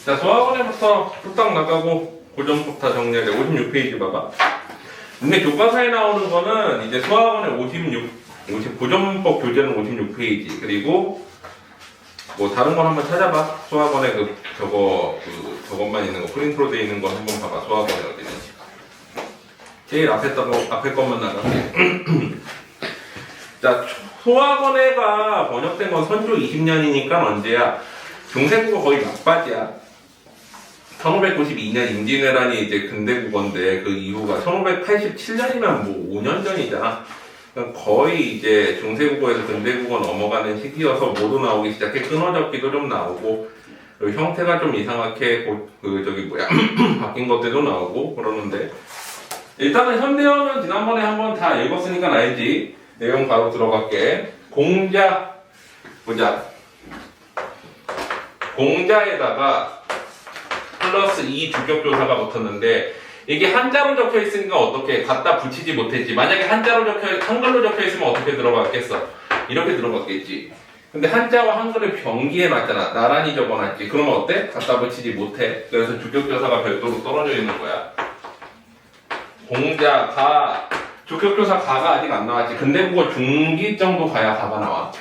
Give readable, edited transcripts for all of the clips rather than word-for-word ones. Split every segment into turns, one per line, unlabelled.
자, 소학원에부터 후딱 나가고 고전법 다 정리해야 돼. 56페이지 봐봐. 근데 교과서에 나오는 거는 이제 소학원의 50 고전법 교재는 56페이지. 그리고 뭐 다른 건 한번 찾아봐. 소학원에 저것만 있는 거, 프린트로 돼 있는 거 한번 봐봐. 소학원에 어디 있는지. 제일 앞에 것만 나갈게. 자, 소학원에가 번역된 건 선조 20년이니까 언제야? 중세국어 거의 막바지야. 1592년 임진왜란이 이제 근대국어인데 그 이후가 1587년이면 뭐 5년 전이잖아. 거의 이제 중세국어에서 근대국어 넘어가는 시기여서 모두 나오기 시작해. 끊어잡기도 좀 나오고 형태가 좀 이상하게 바뀐 것들도 나오고 그러는데 일단은 현대어는 지난번에 한번 다 읽었으니까 알지. 내용 바로 들어갈게. 공자 보자. 공자에다가 플러스 2 주격조사가 붙었는데 이게 한자로 적혀 있으니까 어떻게 갖다 붙이지 못했지. 만약에 한글로 적혀 있으면 어떻게 들어갔겠어? 이렇게 들어갔겠지. 근데 한자와 한글을 병기해 놨잖아. 나란히 적어놨지. 그러면 어때? 갖다 붙이지 못해. 그래서 주격조사가 별도로 떨어져 있는 거야. 공자, 가, 주격조사 가가 아직 안 나왔지. 근데 그거 중기 정도 가야 가가 나와.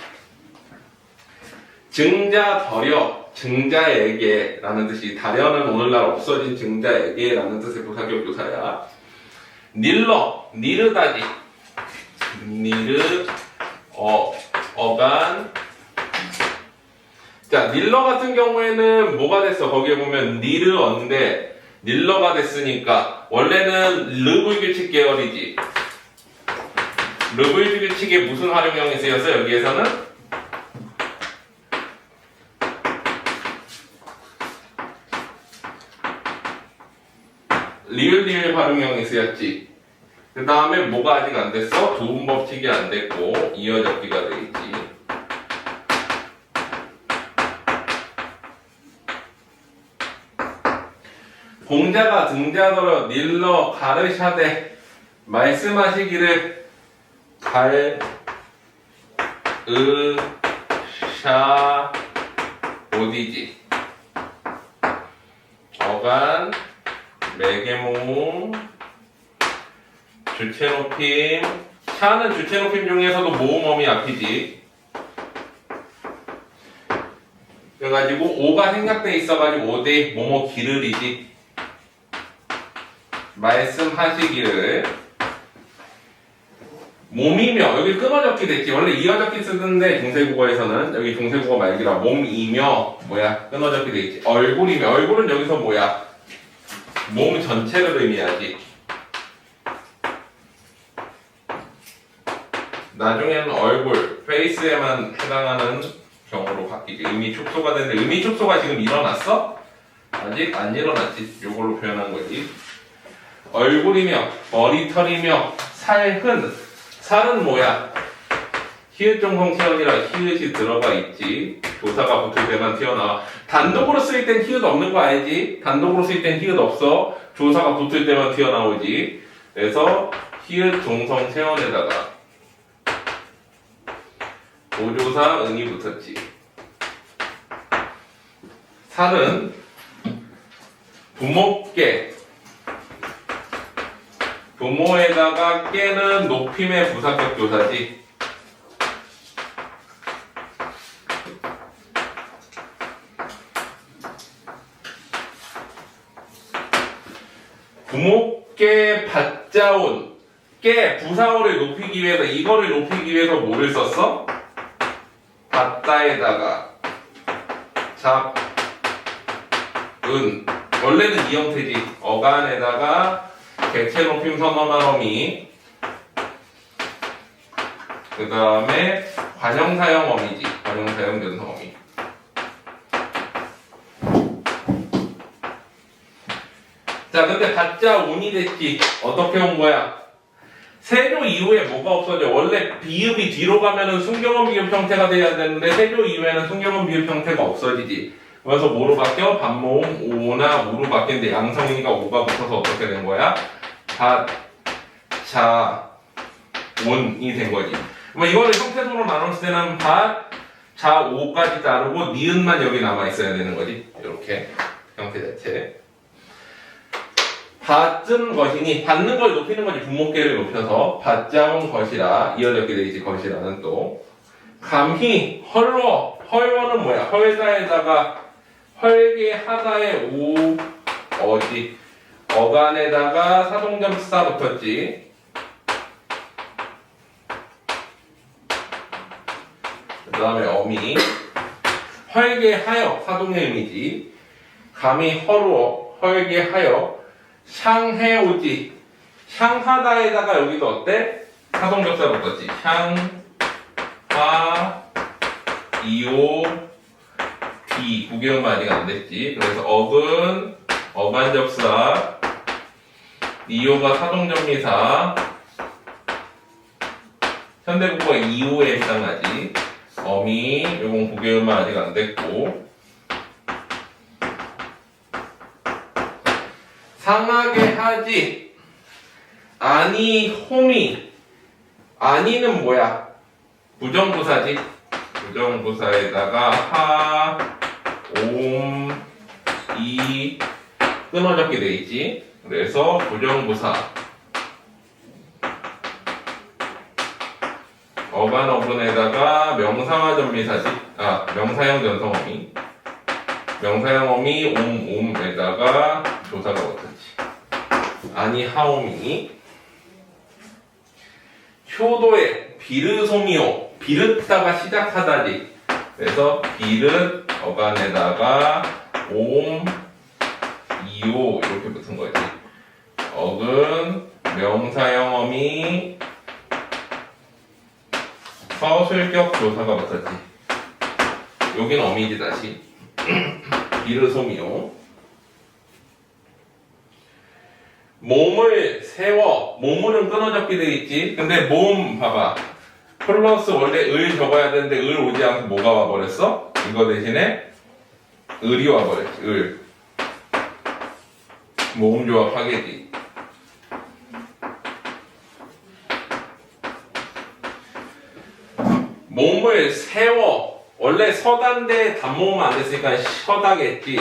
증자, 덜여, 증자에게라는 뜻이 다려는 오늘날 없어진 증자에게라는 뜻의 부사격조사야. 닐러, 니르다지, 어간. 자, 닐러 같은 경우에는 뭐가 됐어? 거기에 보면 니르어인데 닐러가 됐으니까 원래는 르불규칙 계열이지. 르불규칙에 무슨 활용형이 쓰였어? 여기에서는 리을 활용형이 쓰였지. 그 다음에 뭐가 아직 안 됐어? 도움법칙이 안 됐고 이어적기가 돼 있지. 공자가 등자더러 닐러 가르샤되 말씀하시기를 어디지? 어간 매개모음 주체높임. 샤는 주체높임 중에서도 모음어미 앞이지. 그래가지고 오가 생략돼 있어가지고 오대 뭐뭐 기르리지. 말씀하시기를 몸이며 여기 끊어적기 됐지. 원래 이어적기 쓰는데 중세국어에서는 여기 중세국어 말기라 몸이며 뭐야 끊어적기 돼 있지. 얼굴이며 얼굴은 여기서 뭐야 몸 전체를 의미하지. 나중에는 얼굴, 페이스에만 해당하는 경우로 바뀌지. 의미 축소가 되는데 의미 축소가 지금 일어났어? 아직 안 일어났지. 요걸로 표현한 거지. 얼굴이며 머리털이며 살흔. 살은 뭐야? 히읗종성 체언이라 히읗이 들어가 있지. 조사가 붙을 때만 튀어나와. 단독으로 쓰일 땐 히읗 없는 거 알지? 단독으로 쓰일 땐 히읗 없어. 조사가 붙을 때만 튀어나오지. 그래서 히읗 종성 체언에다가 보조사 은이 붙었지. 살은 부모께 부모에다가 깨는 높임의 부사격 조사지. 부모께 받자온 깨 부사어를 높이기 위해서 이거를 높이기 위해서 뭐를 썼어? 받다에다가 잡은 원래는 이 형태지. 어간에다가 객체 높임 선언한 어미 그 다음에 관형사형 어미지. 관형사형 전사 어미. 자, 근데 받자 운이 됐지. 어떻게 온 거야? 세조 이후에 뭐가 없어져? 원래 비읍이 뒤로 가면은 순경어 비읍 형태가 돼야 되는데 세조 이후에는 순경어 비읍 형태가 없어지지. 그래서 뭐로 바뀌어? 반모음 오나 우로 바뀌는데 양성이니까 오가 붙어서 어떻게 된 거야? 받자 운이 된 거지. 그럼 이거를 형태소로 나눴을 때는 받, 자, 오까지 자르고 니은만 여기 남아 있어야 되는 거지. 이렇게. 상태 자체. 받은 것이니 받는 걸 높이는 거지. 분모계를 높여서 받자운 것이라 이어졌게 되지. 것이라는 또 감히 헐워는 뭐야? 헐다에다가 헐게하다에 오 어지 어간에다가 사동점사 붙었지. 그 다음에 어미 헐게하여 사동의 의미지. 감히 헐게하여 샹해오지 샹하다에다가 여기도 어때? 사동접사 붙었지. 샹하 이오 비 구개음은 아직 안 됐지. 그래서 어근 어간접사 이오가 사동접미사 현대국어가 이오에 해당하지. 어미 요건 구개음은 아직 안 됐고 상하게 하지 아니 홈이 아니는 뭐야? 부정부사지. 부정부사에다가 하, 옴, 이 끊어졌게 돼 있지. 그래서 부정부사 어간 어근에다가 명사화 전미사지. 명사형 전성어미 명사형 어미 옴에다가 조사가 어떻지? 아니 하오미 효도에 비르소미오 비르다가 시작하다지. 그래서 비르 어간에다가 옴 이오 이렇게 붙은 거지. 어근 명사형 어미 서술격 조사가 붙었지. 여긴 어미지 다시. 비르소미오 몸을 세워 몸은 끊어졌게 돼 있지. 근데 몸 봐봐. 플러스 원래 을 적어야 되는데 을 오지 않고 뭐가 와버렸어? 이거 대신에 을이 와버렸지. 을 모음 조합 하겠지. 몸을 세워 원래 서다인데 단모음 안 됐으니까 서다겠지.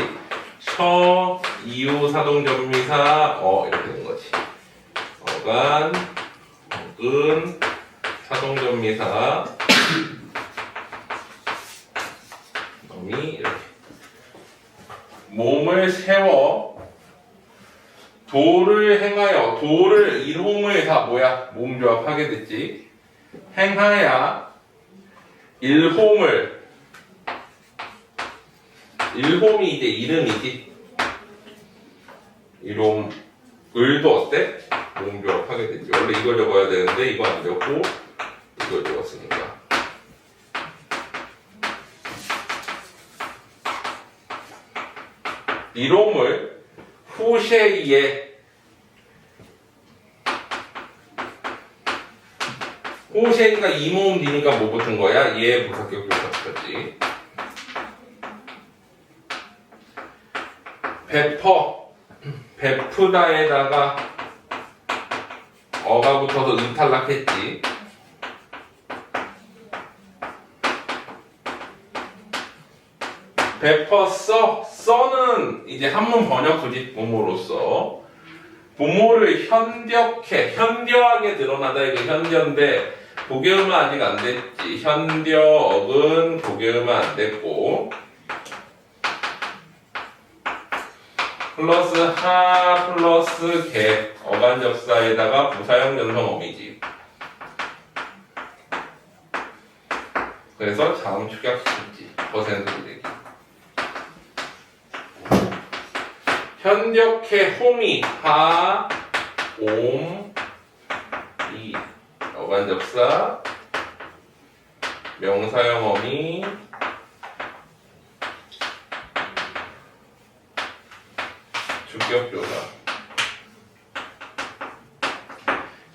셔 이유 사동전미사 이렇게 된 거지. 어간 어근 사동전미사 어미 이렇게 몸을 세워 도를 행하여 도를 일홈을 다 뭐야? 모음 조합하게 됐지. 행하야 일홈이 이제 이름이지. 이놈 을도 어때? 모음 조합하게 됐지. 원래 이걸 적어야 되는데 이거 안 적고 이걸 적었으니까. 이놈을 후셰이에 호셰이가 이모음 뒤니까 뭐 붙은 거야? 얘 부사격 조사 붙었지. 베프다에다가 어가 붙어서 은탈락했지. 써는 이제 한문 번역구지. 부모로서 부모를 현뎌하게 드러나다. 이게 현뎌인데 고개음은 아직 안 됐지. 현뎌 어근 고개음은 안 됐고 플러스 하 플러스 개 어간접사에다가 부사형 전성어미지. 그래서 자음 축약시켰지. 퍼센트 되기. 현격해 호미 하 옴 이 어간접사 명사형 어미 주격조사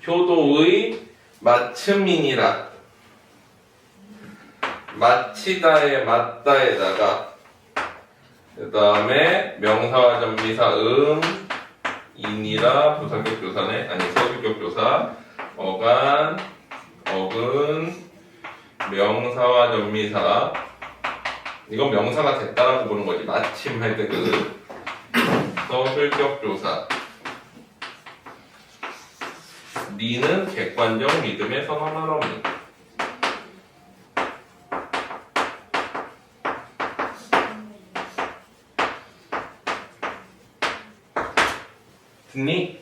효도의 마침이니라 마치다에 맞다에다가 그 다음에 명사와 전미사 인이라 부사격 조사네. 아니 서술격 조사 어간 어근 명사와 전미사 이건 명사가 됐다라고 보는 거지. 마침 할 때 서술적 조사. 니는 객관적 믿음에 선언하노니. 듣니?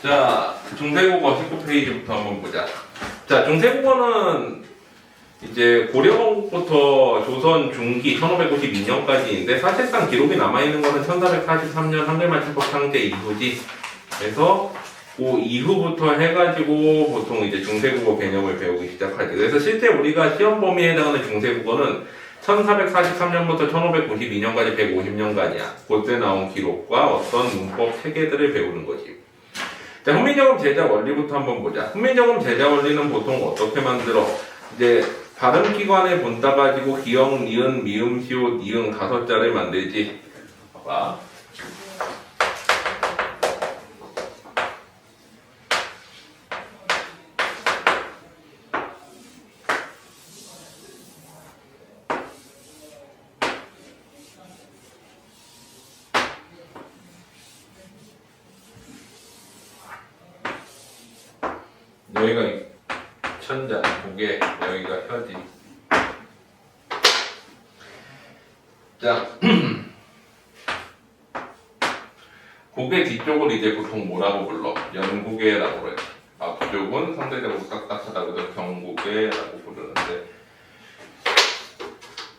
자, 중세국어 19페이지부터 한번 보자. 자, 중세국어는 이제 고려건국부터 조선 중기 1592년까지인데 사실상 기록이 남아있는 거는 1443년 한글말 책법 창제 이후지. 그래서 그 이후부터 해가지고 보통 이제 중세국어 개념을 배우기 시작하지. 그래서 실제 우리가 시험 범위에 해당하는 중세국어는 1443년부터 1592년까지 150년간이야. 그때 나온 기록과 어떤 문법 체계들을 배우는 거지. 자, 훈민정음 제자 원리부터 한번 보자. 훈민정음 제자 원리는 보통 어떻게 만들어? 이제 발음기관에 본 따가지고 기역, 니은, 미음, 시옷, 니은 5자를 만들지. 봐봐. 여기가 천자, 고개, 여기가 혀지. 자, 고개 뒤쪽을 이제 보통 뭐라고 불러? 연고개라고 그래. 앞쪽은 상대적으로 딱딱하다고 해서 경고개라고 부르는데,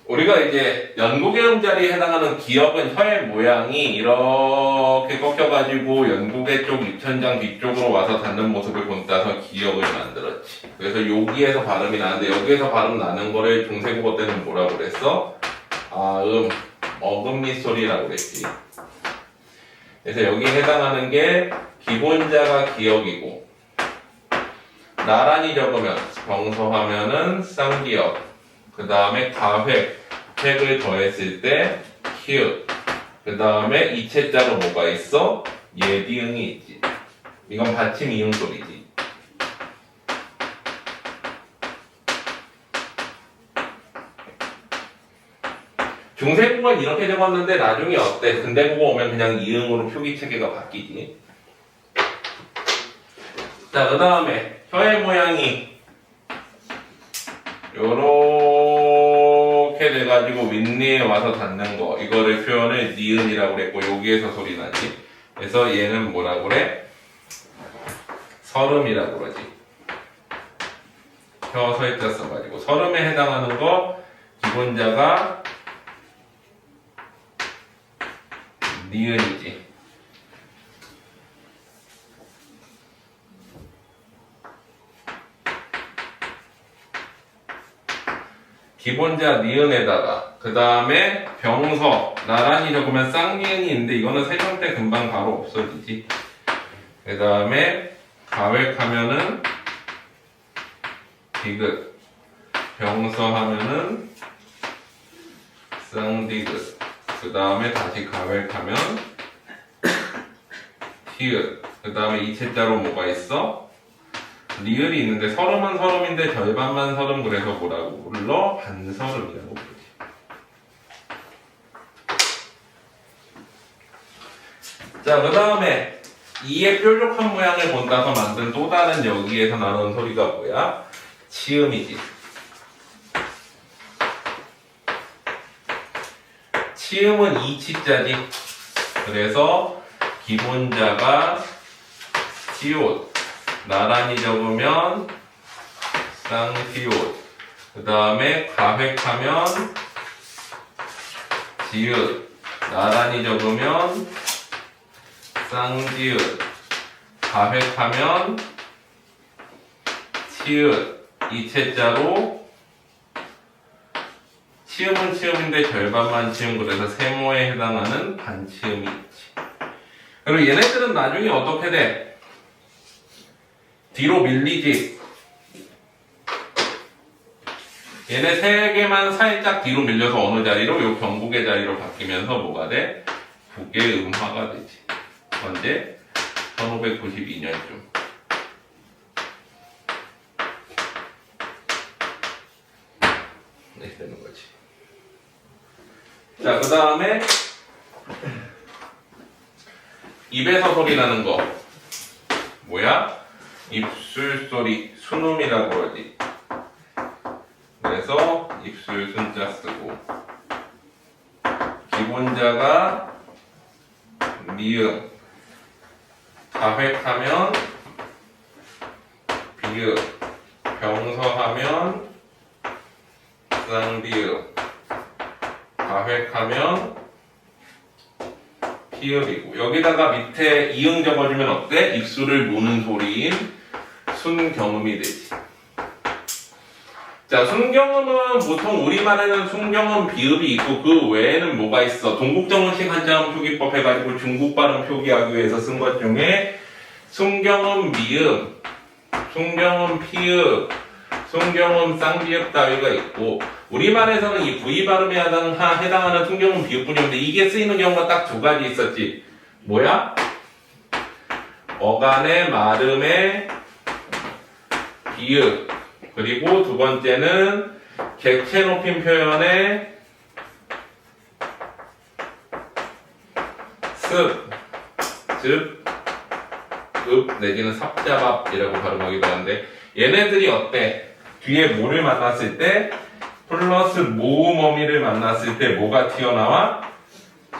우리가 이제 연고개음 자리에 해당하는 기역은 혀의 모양이 이렇게 꺾여가지고 연고개 쪽 입천장 뒤쪽으로 와서 닿는 모습을 본따서 기역을 만들었지. 그래서 여기에서 발음이 나는데 여기에서 발음 나는 거를 중세국어 때는 뭐라고 그랬어? 어금니 소리라고 그랬지. 그래서 여기에 해당하는 게 기본자가 기역이고 나란히 적으면 병서하면은 쌍기역. 그 다음에 가획, 획을 더했을 때 히읗. 그 다음에 이체자로 뭐가 있어? 예디응이 있지. 이건 받침 이응 소리지. 중세국어는 이렇게 적었는데 나중에 어때? 근대국어 오면 그냥 이응으로 표기 체계가 바뀌지. 자, 그 다음에 혀의 모양이 요렇게 돼가지고 윗니에 와서 닿는 거, 이거를 표현을 니은이라고 그랬고 여기에서 소리 나지. 그래서 얘는 뭐라고 그래? 설음이라고 그러지. 혀 서자 써가지고 설음에 해당하는 거 기본자가 니은이지. 기본자 니은에다가 그 다음에 병서 나란히 적으면 쌍니은이 있는데 이거는 세종 때 금방 바로 없어지지. 그 다음에 가획하면은 디귿, 병서 하면은 쌍디귿. 그 다음에 다시 가획하면 히읗. 그 다음에 이체자로 뭐가 있어? 리을이 있는데 설음은 설음인데 절반만 설음. 그래서 뭐라고 불러? 반설음이라고 부르지. 자, 그 다음에 이의 뾰족한 모양을 본따서 만든 또 다른 여기에서 나오는 소리가 뭐야? 치음이지. 치음은 이치자지. 그래서 기본자가 시옷, 나란히 적으면 쌍시옷. 그 다음에 가획하면 지읒, 나란히 적으면 쌍지읒. 가획하면 치읒. 이체자로 치음은 치음인데 절반만 치음. 그래서 세모에 해당하는 반치음이 있지. 그리고 얘네들은 나중에 어떻게 돼? 뒤로 밀리지. 얘네 세 개만 살짝 뒤로 밀려서 어느 자리로? 요 경국의 자리로 바뀌면서 뭐가 돼? 국의 음화가 되지. 언제? 1592년쯤. 이렇게 되는 거지. 자, 그 다음에 입에서 소리 나는 거 뭐야? 입술 소리, 순음이라고 그러지. 그래서 입술 순자 쓰고 기본자가 미음, 가획하면 비읍, 병서하면 쌍비읍, 가획하면 피읍이고 여기다가 밑에 이응 적어주면 어때? 입술을 무는 소리인 순경음이 되지. 자, 순경음은 보통 우리말에는 순경음 비읍이 있고 그 외에는 뭐가 있어? 동국정원식 한자음 표기법 해가지고 중국 발음 표기하기 위해서 쓴 것 중에 순경음 미음, 순경음 피읍, 순경음 쌍비읍 따위가 있고 우리말에서는 이 V 발음에 해당하는 순경음 비읍뿐이었는데 이게 쓰이는 경우가 딱 두 가지 있었지. 뭐야? 어간의 마름의 비읍 그리고 두 번째는 객체 높임 표현의 습, 즉, 읍 내지는 삽자밥이라고 발음하기도 하는데 얘네들이 어때? 뒤에 뭐를 만났을 때 플러스 모음 어미를 만났을 때 뭐가 튀어나와?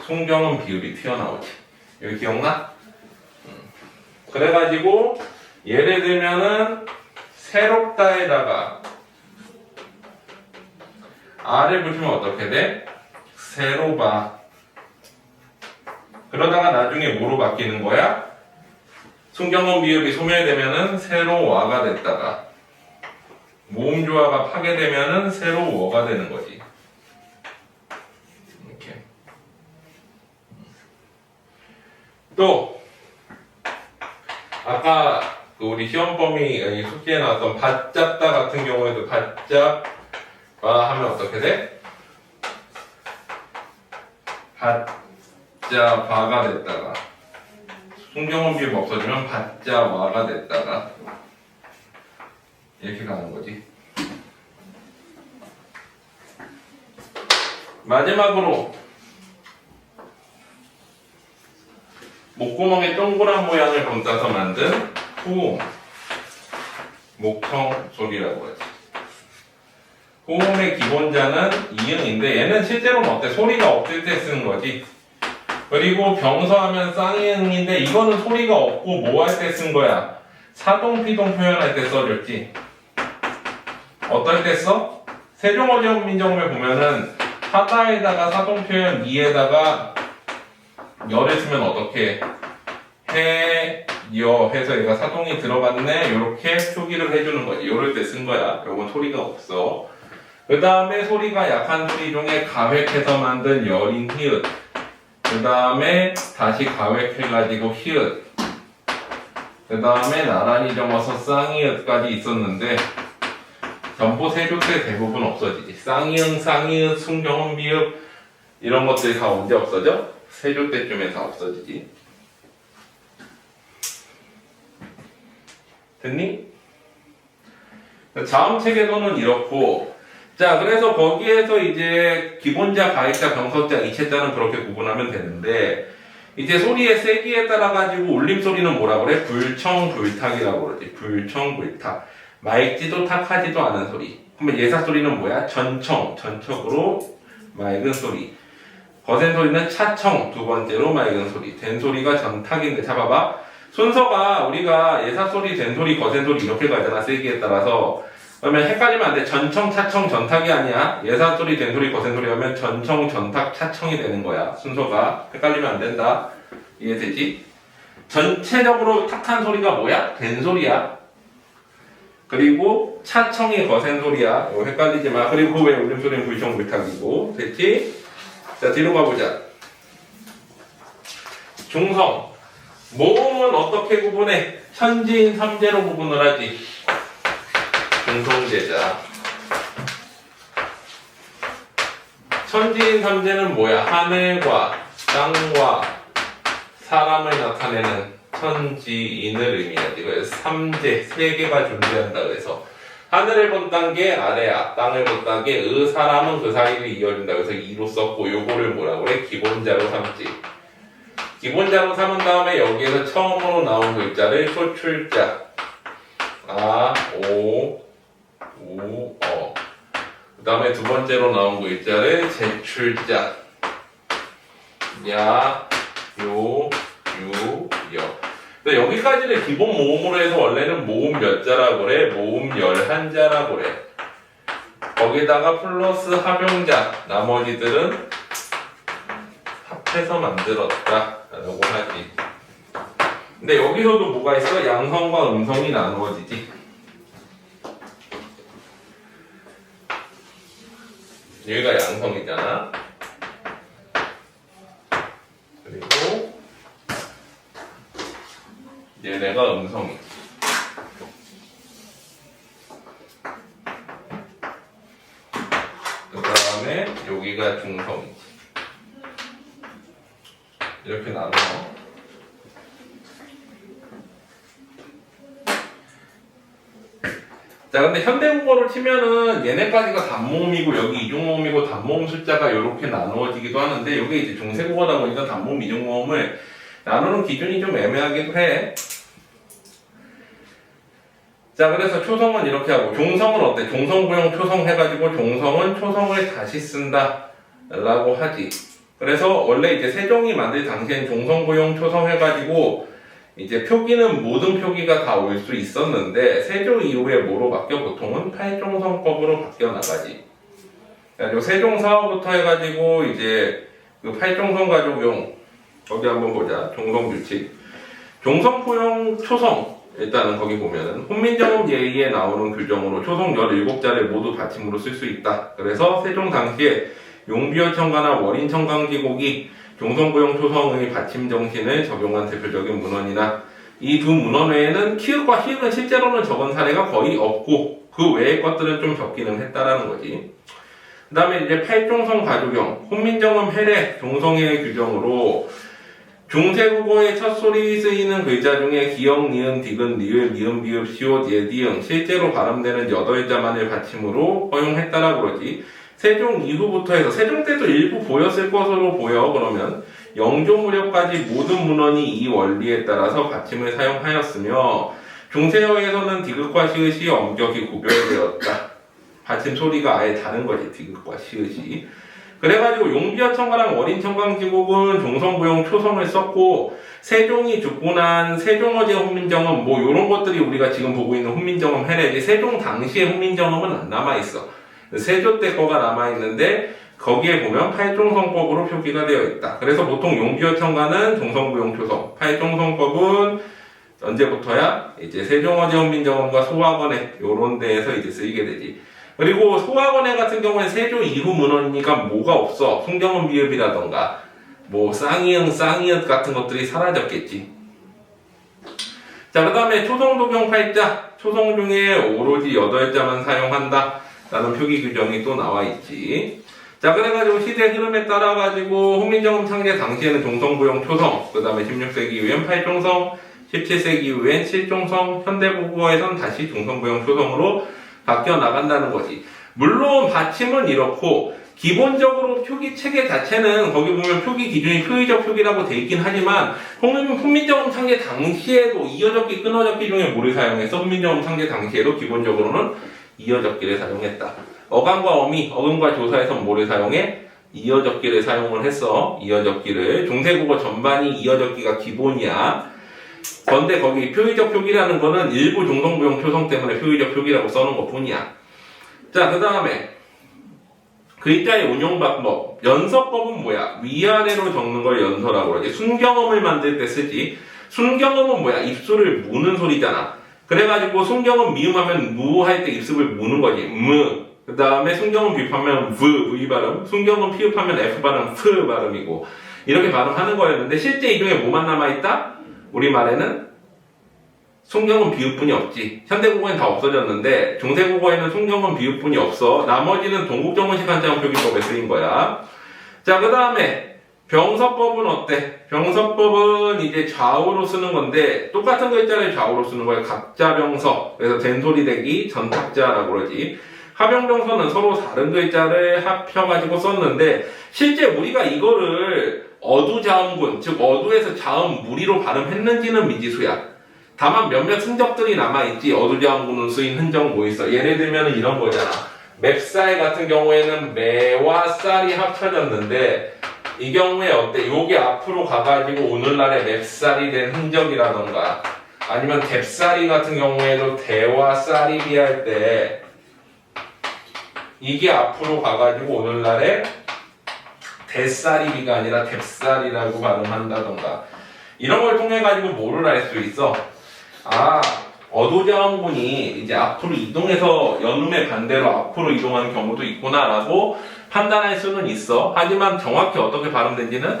순경음 비읍이 튀어나오지. 여기 기억나? 그래가지고 예를 들면은 새롭다에다가 아를 붙이면 어떻게 돼? 새로봐. 그러다가 나중에 뭐로 바뀌는 거야? 순경음 비읍이 소멸되면은 새로와가 됐다가 모음조화가 파괴되면은 새로워가 되는 거지. 이렇게. 또 아까 우리 시험 범위 숙제에 나왔던 받잡다 같은 경우에도 받잡아 하면 어떻게 돼? 받잡아가 됐다가 순경음 비읍 없어지면 받잡아가 됐다가 이렇게 가는 거지. 마지막으로 목구멍에 동그란 모양을 본따서 만든 호음, 목청 소리라고 하지. 호음의 기본자는 이응인데 얘는 실제로는 어때? 소리가 없을 때 쓰는 거지. 그리고 병서하면 쌍이응인데 이거는 소리가 없고 뭐 할 때 쓴 거야? 사동피동 표현할 때 써줬지. 어떨 때 써? 세종어제음 민정음에 보면은 하다에다가 사동 표현 이에다가 열을 쓰면 어떻게 해, 여 해서 얘가 사동이 들어갔네 이렇게 표기를 해주는 거지. 이럴 때 쓴 거야. 요건 소리가 없어. 그 다음에 소리가 약한 소리 중에 가획해서 만든 열인 히읗, 그 다음에 다시 가획해가지고 히읗, 그 다음에 나란히 적어서 쌍이읒까지 있었는데 전부 세조 때 대부분 없어지지. 쌍이응, 쌍이읒, 순경음 비읍 이런 것들이 다 언제 없어져? 세조 때쯤에 다 없어지지. 됐니? 자음 체계도는 이렇고, 자 그래서 거기에서 이제 기본자, 가액자, 병서자, 이체자는 그렇게 구분하면 되는데 이제 소리의 세기에 따라 가지고 울림 소리는 뭐라 그래? 불청불탁이라고 그러지. 불청불탁. 맑지도 탁하지도 않은 소리. 그러면 예사 소리는 뭐야? 전청으로 맑은 소리. 거센 소리는 차청, 두 번째로 맑은 소리. 된 소리가 전탁인데, 잡아봐. 순서가 우리가 예사 소리, 된 소리, 거센 소리 이렇게 가잖아, 세기에 따라서. 그러면 헷갈리면 안 돼. 전청, 차청, 전탁이 아니야. 예사 소리, 된 소리, 거센 소리 하면 전청, 전탁, 차청이 되는 거야. 순서가. 헷갈리면 안 된다. 이해되지? 전체적으로 탁한 소리가 뭐야? 된 소리야. 그리고 차청이 거센 소리야. 이거 헷갈리지 마. 그리고 왜 울림 소리는 불청불탁이고. 됐지? 자, 뒤로 가보자. 중성. 모음은 어떻게 구분해? 천지인 삼재로 구분을 하지. 중성제자. 천지인 삼재는 뭐야? 하늘과 땅과 사람을 나타내는 천지인을 의미하지. 그래서 삼재, 세 개가 존재한다. 그래서 하늘을 본 단계 아래야, 땅을 본 단계 사람은 그 사이를 이어준다. 그래서 이로 썼고 요거를 뭐라고 그래? 기본자로 삼지. 기본자로 삼은 다음에 여기에서 처음으로 나온 글자를 소출자 아, 오, 우, 어. 그 다음에 두 번째로 나온 글자를 제출자 야, 요, 유, 여. 근데 여기까지를 기본 모음으로 해서 원래는 모음 몇 자라고 그래? 모음 11자라고 그래. 거기다가 플러스 합용자 나머지들은 합해서 만들었다 라고 하지. 근데 여기서도 뭐가 있어? 양성과 음성이 나누어지지. 여기가 양성이잖아. 그리고 얘네가 음성이지. 그 다음에 여기가 중성이지. 이렇게 나눠. 자, 근데 현대국어를 치면은 얘네까지가 단모음이고 여기 이중모음이고 단모음 숫자가 이렇게 나누어지기도 하는데 이게 이제 중세국어다 보니까 단모음, 이중모음을 나누는 기준이 좀 애매하기도 해. 자, 그래서 초성은 이렇게 하고 종성은 어때? 종성부용 초성 해가지고 종성은 초성을 다시 쓴다 라고 하지. 그래서 원래 이제 세종이 만들 당시엔 종성부용 초성 해가지고 이제 표기는 모든 표기가 다 올 수 있었는데 세조 이후에 뭐로 바뀌어? 보통은 팔종성법으로 바뀌어 나가지. 그래가지고 세종 사후부터 해가지고 이제 그 팔종성 가족용 거기 한번 보자. 종성규칙 종성포용 초성 일단은 거기 보면은 훈민정음 예의에 나오는 규정으로 초성 17자를 모두 받침으로 쓸 수 있다. 그래서 세종 당시에 용비어청가나 월인청강기곡이 종성부용 초성의 받침 정신을 적용한 대표적인 문헌이나 이 두 문헌 외에는 키읔과 히읗은 실제로는 적은 사례가 거의 없고 그 외의 것들은 좀 적기는 했다라는 거지. 그 다음에 이제 팔종성 가족용 훈민정음 해례 종성의 규정으로 중세국어의 첫소리 쓰이는 글자 중에 기역, 니은, 디귿, 리을, 미음, 비읍, 시옷, 예, 니응 실제로 발음되는 8자만을 받침으로 허용했다라고 그러지. 세종 이후부터 해서 세종 때도 일부 보였을 것으로 보여. 그러면 영조 무렵까지 모든 문헌이 이 원리에 따라서 받침을 사용하였으며 중세어에서는 디귿과 시읒이 엄격히 구별되었다. 받침 소리가 아예 다른 거지. 디귿과 시읒이. 그래가지고 용비어청가랑 월인청강기곡은 종성부용 초성을 썼고 세종이 죽고 난 세종어제 훈민정음 뭐 이런 것들이 우리가 지금 보고 있는 훈민정음 해례지 세종 당시의 훈민정음은 안 남아있어. 세조 때 거가 남아있는데 거기에 보면 팔종성법으로 표기가 되어 있다. 그래서 보통 용비어청가는 종성부용 초성, 팔종성법은 언제부터야? 이제 세종어제 훈민정음과 소학원회 요런 데에서 이제 쓰이게 되지. 그리고 소학원회 같은 경우는 세조 이후 문헌이니까 뭐가 없어. 순경음 비읍이라던가 뭐 쌍이응, 쌍이읒 같은 것들이 사라졌겠지. 자, 그 다음에 초성도경 8자 초성 중에 오로지 8자만 사용한다 라는 표기 규정이 또 나와 있지. 자, 그래가지고 시대 흐름에 따라가지고 훈민정음 창제 당시에는 종성부용 초성, 그 다음에 16세기 이후엔 팔종성, 17세기 이후엔 칠종성, 현대국어에선 다시 종성부용 초성으로 바뀌어 나간다는 거지. 물론 받침은 이렇고 기본적으로 표기 체계 자체는 거기 보면 표기 기준이 표의적 표기라고 돼 있긴 하지만 훈민정음 창제 당시에도 이어적기, 끊어적기 중에 뭐를 사용해서 훈민정음 창제 당시에도 기본적으로는 이어적기를 사용했다. 어감과 어미, 어음과 조사에서 뭐를 사용해? 이어적기를 사용을 했어. 이어적기를. 중세국어 전반이 이어적기가 기본이야. 그런데 거기 표의적 표기라는 거는 일부 종성부용 초성 때문에 표의적 표기라고 써놓은 것 뿐이야. 자, 그 다음에 글자의 운용 방법. 연서법은 뭐야? 위아래로 적는 걸 연서라고 그러지. 순경음을 만들 때 쓰지. 순경음은 뭐야? 입술을 무는 소리잖아. 그래가지고 순경음 미음하면 무 할 때 입술을 무는 거지. 무. 그 다음에 순경음 비읍하면 V 발음. 순경음 피읍하면 F 발음, F 발음이고. 이렇게 발음하는 거였는데 실제 이 중에 뭐만 남아있다? 우리말에는 순경음 비읍뿐이 없지. 현대국어엔 다 없어졌는데 중세국어에는 순경음 비읍뿐이 없어. 나머지는 동국정원식 한자음 표기법에 쓰인 거야. 자, 그 다음에 병서법은 어때? 병서법은 이제 좌우로 쓰는 건데 똑같은 글자를 좌우로 쓰는 거야. 각자병서. 그래서 된소리대기 전탁자라고 그러지. 합용병서는 서로 다른 글자를 합혀가지고 썼는데 실제 우리가 이거를 어두자음군, 즉 어두에서 자음 무리로 발음했는지는 미지수야. 다만 몇몇 흔적들이 남아있지. 어두자음군으로 쓰인 흔적 뭐 있어? 예를 들면 이런 거잖아. 맵쌀 같은 경우에는 매와 쌀이 합쳐졌는데 이 경우에 어때? 요게 앞으로 가가지고 오늘날의 맵쌀이 된 흔적이라던가 아니면 뎁쌀이 같은 경우에도 대와 쌀이 비할 때 이게 앞으로 가가지고 오늘날의 대쌀이비가 아니라 뎁쌀이라고 발음한다던가 이런 걸 통해 가지고 뭐를 알 수 있어? 아, 어도자음군이 이제 앞으로 이동해서 연음의 반대로 앞으로 이동하는 경우도 있구나라고 판단할 수는 있어. 하지만 정확히 어떻게 발음된지는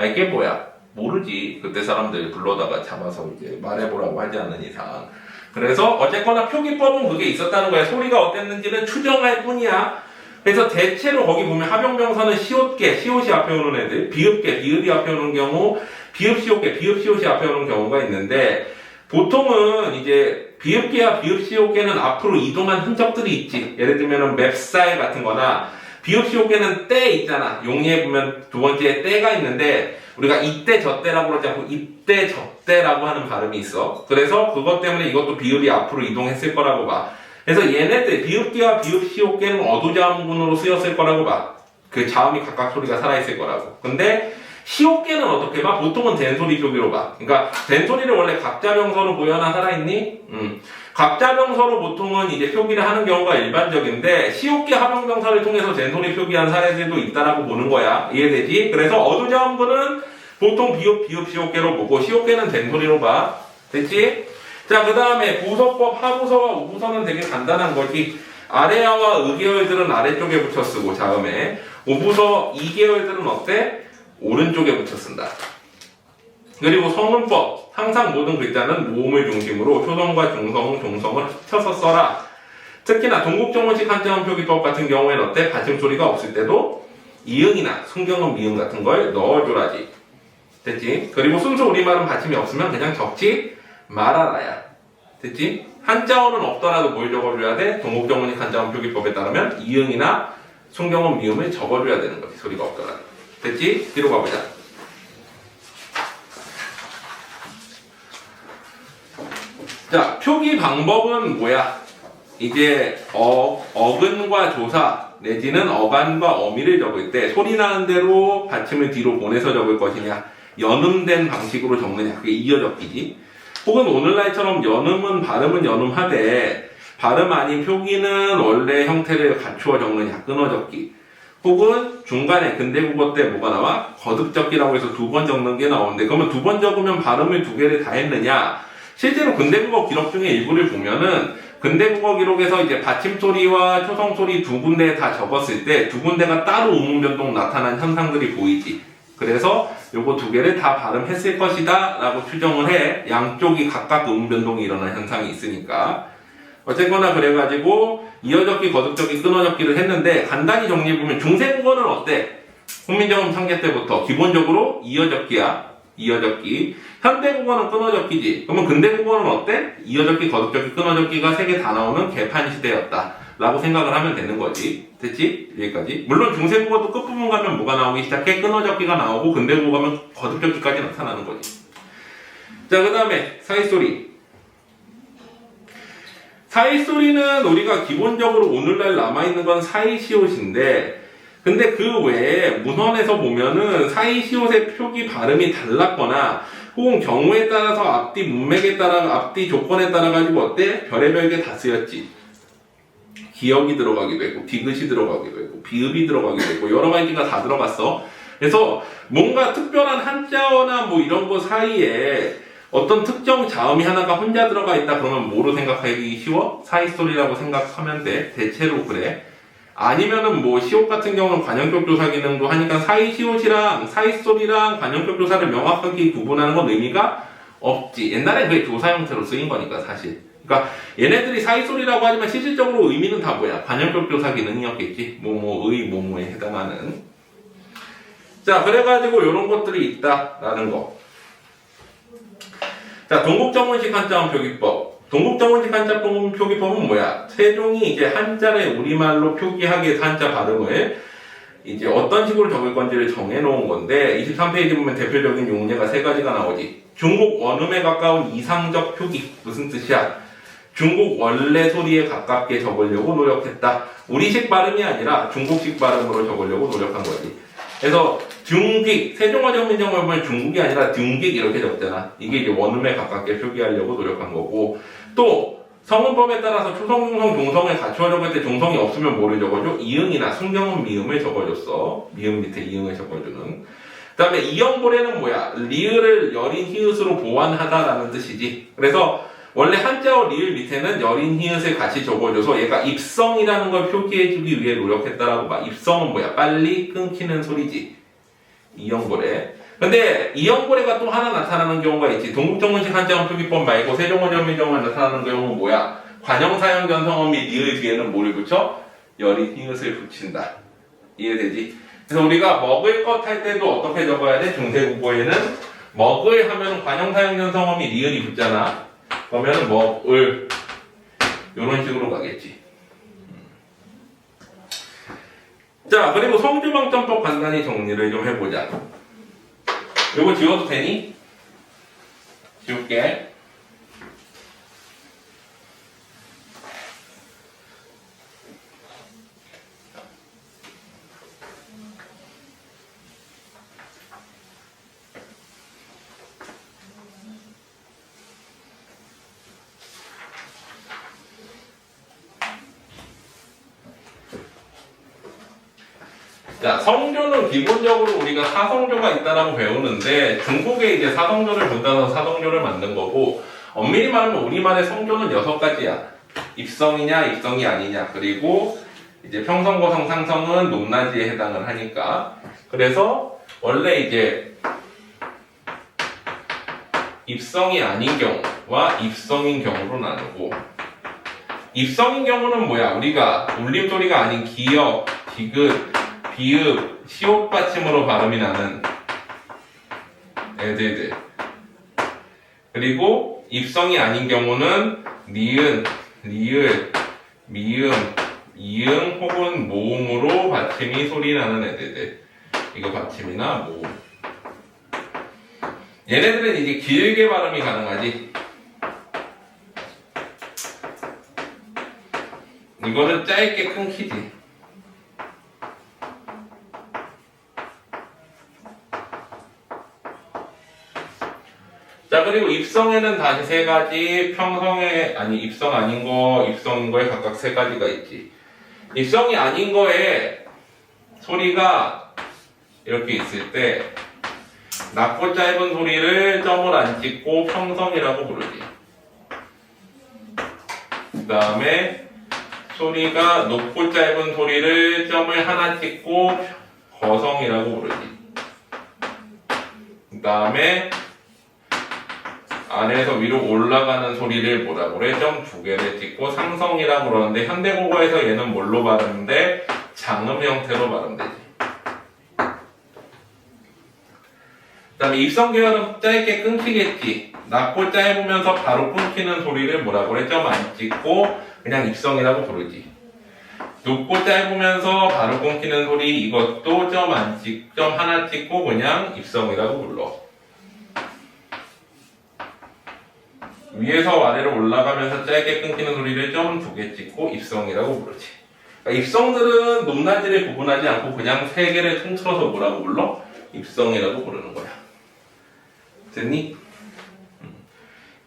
이게 뭐야? 모르지. 그때 사람들 불러다가 잡아서 이제 말해보라고 하지 않는 이상. 그래서 어쨌거나 표기법은 그게 있었다는 거야. 소리가 어땠는지는 추정할 뿐이야. 그래서 대체로 거기 보면 합용명사는 시옷게, 시옷이 앞에 오는 애들, 비읍게, 비읍이 앞에 오는 경우, 비읍시옷게, 비읍시옷이 앞에 오는 경우가 있는데 보통은 이제 비읍게와 비읍시옷게는 앞으로 이동한 흔적들이 있지. 예를 들면 맵쌀 같은 거나 비읍시옷게는 때 있잖아. 용리에 보면 두 번째에 때가 있는데 우리가 이때 저때라고 그러지 않고 이때 저때라고 하는 발음이 있어. 그래서 그것 때문에 이것도 비읍이 앞으로 이동했을 거라고 봐. 그래서 얘네들 비읍기와 비읍시옷게는 어두자음군으로 쓰였을 거라고 봐. 그 자음이 각각 소리가 살아있을 거라고. 근데 시옷게는 어떻게 봐? 보통은 된소리 표기로 봐. 그러니까 된소리를 원래 각자명서로 보여나 살아있니? 각자명서로 보통은 이제 표기를 하는 경우가 일반적인데 시옷게 합용명사를 통해서 된소리 표기한 사례들도 있다라고 보는 거야. 이해되지? 그래서 어두자음군은 보통 비읍, 시옷게로 보고 시옷게는 된소리로 봐. 됐지? 자, 그 다음에 부서법 하부서와 우부서는 되게 간단한 거지. 아래어와 의계열들은 아래쪽에 붙여 쓰고 자음에 우부서 이계열들은 어때? 오른쪽에 붙여 쓴다. 그리고 성문법 항상 모든 글자는 모음을 중심으로 초성과 중성, 종성을 합쳐서 써라. 특히나 동국정원식 한자음 표기법 같은 경우에는 어때? 받침소리가 없을 때도 이응이나 순경음 미음 같은 걸 넣어주라지. 됐지? 그리고 순수 우리말은 받침이 없으면 그냥 적지 말아라야. 됐지? 한자어는 없더라도 뭘 적어줘야 돼? 동국정원식 한자음 표기법에 따르면 이응이나 순경음 미음을 적어줘야 되는 거지. 소리가 없더라도. 됐지? 뒤로 가보자. 자, 표기 방법은 뭐야? 이제 어근과 조사 내지는 어간과 어미를 적을 때 소리 나는 대로 받침을 뒤로 보내서 적을 것이냐 연음된 방식으로 적느냐 그게 이어적기지. 혹은 오늘날처럼 연음은 발음은 연음하되 발음 아닌 표기는 원래 형태를 갖추어 적느냐 끊어적기. 혹은 중간에 근대국어 때 뭐가 나와? 거듭적기라고 해서 두 번 적는 게 나오는데 그러면 두 번 적으면 발음을 두 개를 다 했느냐? 실제로 근대국어 기록 중에 일부를 보면은 근대국어 기록에서 이제 받침소리와 초성소리 두 군데 다 적었을 때 두 군데가 따로 음운변동 나타난 현상들이 보이지. 그래서 요거 두 개를 다 발음했을 것이다 라고 추정을 해. 양쪽이 각각 음운변동이 일어나는 현상이 있으니까. 어쨌거나 그래가지고 이어적기, 거듭적기, 끊어적기를 했는데 간단히 정리해보면 중세국어는 어때? 훈민정음 창제 때부터 기본적으로 이어적기야. 이어적기. 현대국어는 끊어적기지. 그러면 근대국어는 어때? 이어적기, 거듭적기, 끊어적기가 세 개 다 나오는 개판 시대였다 라고 생각을 하면 되는 거지. 됐지? 여기까지. 물론 중세국어도 끝부분 가면 뭐가 나오기 시작해? 끊어적기가 나오고 근대국어 가면 거듭적기까지 나타나는 거지. 자, 그 다음에 사이소리. 사이소리는 우리가 기본적으로 오늘날 남아있는 건 사이시옷인데 근데 그 외에 문헌에서 보면은 사이시옷의 표기 발음이 달랐거나 혹은 경우에 따라서 앞뒤 문맥에 따라 앞뒤 조건에 따라 가지고 어때? 별의별 게 다 쓰였지. 기역이 들어가기도 했고 디귿이 들어가기도 했고 비읍이 들어가기도 했고 여러 가지가 다 들어갔어. 그래서 뭔가 특별한 한자어나 뭐 이런 거 사이에 어떤 특정 자음이 하나가 혼자 들어가 있다 그러면 뭐로 생각하기 쉬워? 사이소리라고 생각하면 돼. 대체로 그래. 아니면은 뭐 시옷 같은 경우는 관형격 조사 기능도 하니까 사이시옷이랑 사이소리랑 관형격 조사를 명확하게 구분하는 건 의미가 없지. 옛날에 그게 조사 형태로 쓰인 거니까 사실. 그러니까 얘네들이 사이소리라고 하지만 실질적으로 의미는 다 뭐야? 관형격 조사 기능이었겠지. 뭐뭐의 뭐뭐에 해당하는. 자, 그래가지고 이런 것들이 있다라는 거. 자, 동국정원식 한자음 표기법. 동국정원식 한자음 표기법은 뭐야? 세종이 이제 한자를 우리말로 표기하기 위해서 한자 발음을 이제 어떤 식으로 적을 건지를 정해놓은 건데 23페이지 보면 대표적인 용례가 세 가지가 나오지. 중국 원음에 가까운 이상적 표기. 무슨 뜻이야? 중국 원래 소리에 가깝게 적으려고 노력했다. 우리식 발음이 아니라 중국식 발음으로 적으려고 노력한 거지. 그래서 중빅, 세종어정민정을 보면 중국이 아니라 둥빅 이렇게 적잖아. 이게 이제 원음에 가깝게 표기하려고 노력한 거고, 또 성문법에 따라서 초성, 중성, 종성을 갖추어 적을 때 종성이 없으면 뭐를 적어줘? 이응이나 순경은 미음을 적어줬어. 미음 밑에 이응을 적어주는. 그 다음에 이영보래는 뭐야? 리을을 여린 히읗으로 보완하다라는 뜻이지. 그래서 원래 한자어 리을 밑에는 여린 히읗을 같이 적어줘서 얘가 입성이라는 걸 표기해주기 위해 노력했다라고 봐. 입성은 뭐야? 빨리 끊기는 소리지. 이영보래. 근데 이영보래가 또 하나 나타나는 경우가 있지. 동국정문식 한자어 표기법 말고 세종어정민정만 나타나는 경우는 뭐야? 관형사형 견성어 및 리을 뒤에는 뭐를 붙여? 여린 히읗을 붙인다. 이해되지? 그래서 우리가 먹을 것 할 때도 어떻게 적어야 돼? 중세국어에는 먹을 하면 관형사형 견성어 및 리을이 붙잖아. 그러면은 먹을 이런 식으로 가겠지. 자, 그리고 성주방점법 간단히 정리를 좀 해보자. 이거 지워도 되니? 지울게. 자, 성조는 기본적으로 우리가 사성조가 있다라고 배우는데 중국에 이제 사성조를 본다서 사성조를 만든 거고, 엄밀히 말하면 우리말의 성조는 6가지야. 입성이냐, 입성이 아니냐, 그리고 이제 평성, 고성, 상성은 높낮이에 해당을 하니까. 그래서 원래 이제 입성이 아닌 경우와 입성인 경우로 나누고, 입성인 경우는 뭐야? 우리가 울림소리가 아닌 기역, 디귿, 비읍, 시옷 받침으로 발음이 나는 애들들. 그리고 입성이 아닌 경우는 니은, 리을, 미음, 이응 혹은 모음으로 받침이 소리 나는 애들들. 이거 받침이나 모음. 얘네들은 이제 길게 발음이 가능하지. 이거는 짧게 끊기지. 자, 그리고 입성에는 다시 3가지, 평성에, 아니, 입성 아닌 거, 입성인 거에 각각 3가지가 있지. 입성이 아닌 거에 소리가 이렇게 있을 때, 낮고 짧은 소리를 점을 안 찍고 평성이라고 부르지. 그 다음에 소리가 높고 짧은 소리를 점을 하나 찍고 거성이라고 부르지. 그 다음에 아래에서 위로 올라가는 소리를 뭐라고 그래? 점 2개를 찍고 상성이라고 그러는데 현대국어에서 얘는 뭘로 발음돼? 장음 형태로 발음되지. 그 다음에 입성 계열은 짧게 끊기겠지. 낮고 짧으면서 바로 끊기는 소리를 뭐라고 그래? 점 안 찍고 그냥 입성이라고 부르지. 높고 짧으면서 바로 끊기는 소리, 이것도 점 하나 찍고 그냥 입성이라고 불러. 위에서 아래로 올라가면서 짧게 끊기는 소리를 점 2개 찍고 입성이라고 부르지. 그러니까 입성들은 높낮이를 구분하지 않고 그냥 3개를 통틀어서 뭐라고 불러? 입성이라고 부르는 거야. 됐니?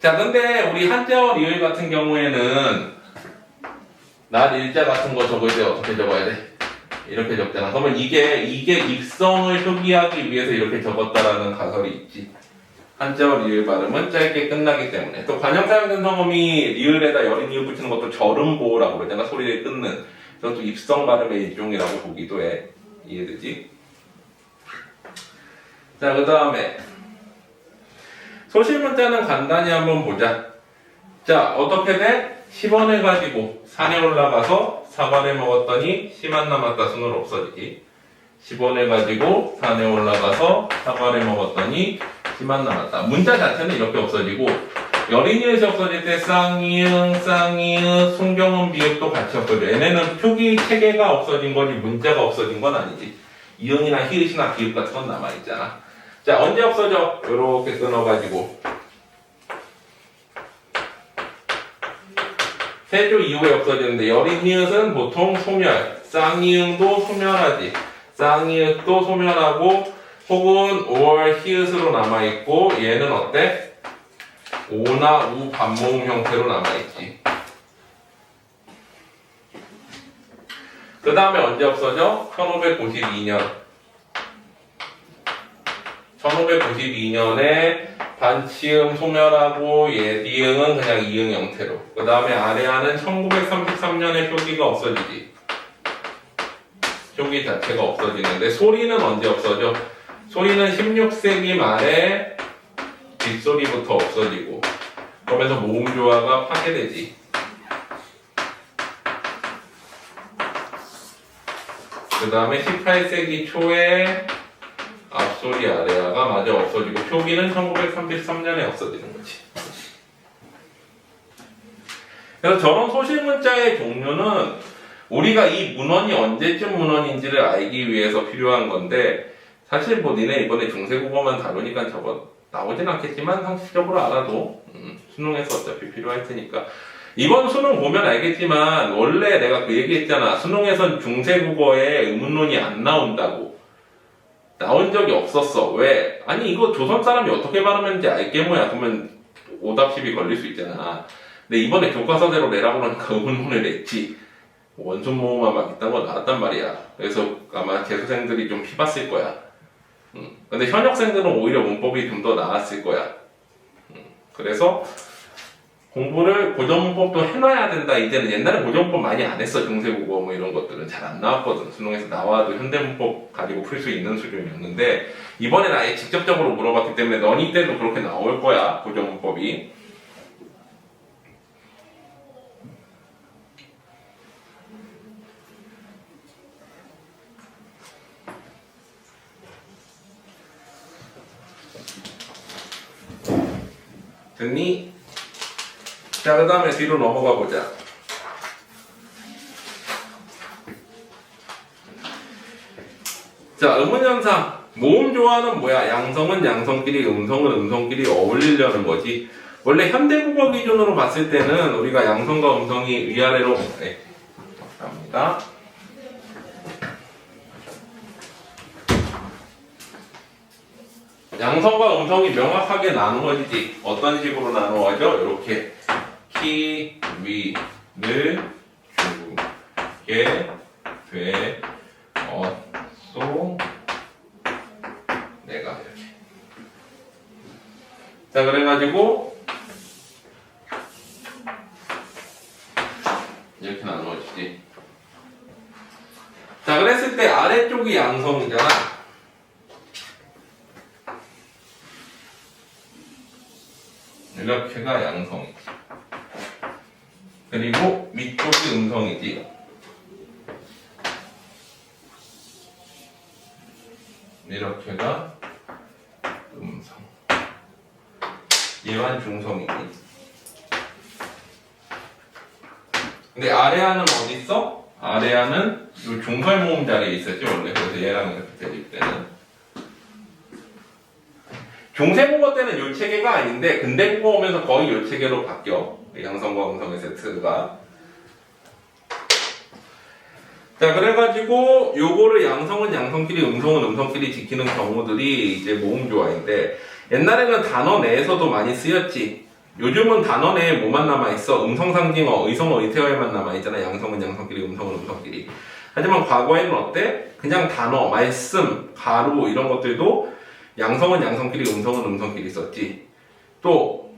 자, 근데 우리 한자어 리을 같은 경우에는 날 일자 같은 거 적을 때 어떻게 적어야 돼? 이렇게 적잖아. 그러면 이게 입성을 표기하기 위해서 이렇게 적었다라는 가설이 있지. 한자어 리을 발음은 짧게 끝나기 때문에. 또 관형사형견성음이 리을에다 여린 이을 붙이는 것도 절음보라고 그러잖아. 소리를 끊는. 그것도 입성 발음의 일종이라고 보기도 해. 이해되지? 자, 그 다음에 소실문자는 간단히 한번 보자. 자, 어떻게 돼? 10원을 가지고 산에 올라가서 사과를 먹었더니 씨만 남았다. 순으로 없어지지. 10원을 가지고 산에 올라가서 사과를 먹었더니 씨만 남았다. 문자 자체는 이렇게 없어지고 여린 이릇이 없어질 때 쌍이응, 순경음, 비읍도 같이 없어져. 얘네는 표기 체계가 없어진 거지 문자가 없어진 건 아니지. 이응이나 히읗이나 비읍 같은 건 남아있잖아. 자, 언제 없어져? 요렇게 끊어가지고 세조 이후에 없어지는데 여린 이읒은 보통 소멸, 쌍이응도 소멸하지. 쌍이읒도 소멸하고 혹은 5월 히읗으로 남아있고 얘는 어때? 오나 우 반모음 형태로 남아있지. 그 다음에 언제 없어져? 1592년. 1592년에 반치음 소멸하고 예디응은 그냥 이응 형태로. 그 다음에 아래아는 1933년에 표기가 없어지지. 표기 자체가 없어지는데 소리는 언제 없어져? 소리는 16세기 말에 빗소리부터 없어지고 그러면서 모음조화가 파괴되지. 그 다음에 18세기 초에 앞소리 아래아가 마저 없어지고 표기는 1933년에 없어지는 거지. 그래서 저런 소실문자의 종류는 우리가 이 문헌이 언제쯤 문헌인지를 알기 위해서 필요한 건데 사실 뭐 니네 이번에 중세국어만 다루니까 저거 나오진 않겠지만 상식적으로 알아도 수능에서 어차피 필요할 테니까 이번 수능 보면 알겠지만 원래 내가 그 얘기했잖아. 수능에선 중세국어에 의문론이 안 나온다고. 나온 적이 없었어. 왜? 아니 이거 조선 사람이 어떻게 발음했는지 알게 뭐야. 그러면 오답10이 걸릴 수 있잖아. 근데 이번에 교과서대로 내라고 하니까 의문문을 냈지. 원순모음만 막 이딴 거 나왔단 말이야. 그래서 아마 재수생들이 좀 피봤을 거야. 근데 현역생들은 오히려 문법이 좀 더 나았을 거야. 그래서 공부를 고전문법도 해놔야 된다. 이제는 옛날에 고전문법 많이 안 했어. 중세국어 뭐 이런 것들은 잘 안 나왔거든. 수능에서 나와도 현대문법 가지고 풀 수 있는 수준이었는데 이번에는 아예 직접적으로 물어봤기 때문에 너니 때도 그렇게 나올 거야. 고전문법이. 됐니? 자, 그 다음에 뒤로 넘어가 보자. 자, 음운현상. 모음조화는 뭐야? 양성은 양성끼리, 음성은 음성끼리 어울리려는 거지. 원래 현대국어 기준으로 봤을 때는 우리가 양성과 음성이 위아래로, 갑니다. 양성과 음성이 명확하게 나누어지지. 어떤 식으로 나누어져? 이렇게 키, 위, 를, 주, 게, 되, 소, 내가 이렇게. 자, 그래가지고 이렇게 나누어지지. 자, 그랬을 때 아래쪽이 양성이잖아. 이렇게가 양성이지. 그리고 밑쪽이 음성이지. 이렇게가 음성. 얘만 중성이지. 근데 아래아는 어디 있어? 아래아는 이 중설 모음 자리에 있었지 원래. 그래서 얘랑 이렇게 대립 때는. 중세국어 때는 요 체계가 아닌데 근대국어 오면서 거의 요 체계로 바뀌어. 양성과 음성의 세트가. 자, 그래가지고 요거를 양성은 양성끼리 음성은 음성끼리 지키는 경우들이 이제 모음조화인데 옛날에는 단어 내에서도 많이 쓰였지. 요즘은 단어 내에 뭐만 남아있어? 음성상징어, 의성어, 의태어에만 남아있잖아. 양성은 양성끼리, 음성은 음성끼리. 하지만 과거에는 어때? 그냥 단어, 말씀, 가루 이런 것들도 양성은 양성끼리, 음성은 음성끼리 썼지. 또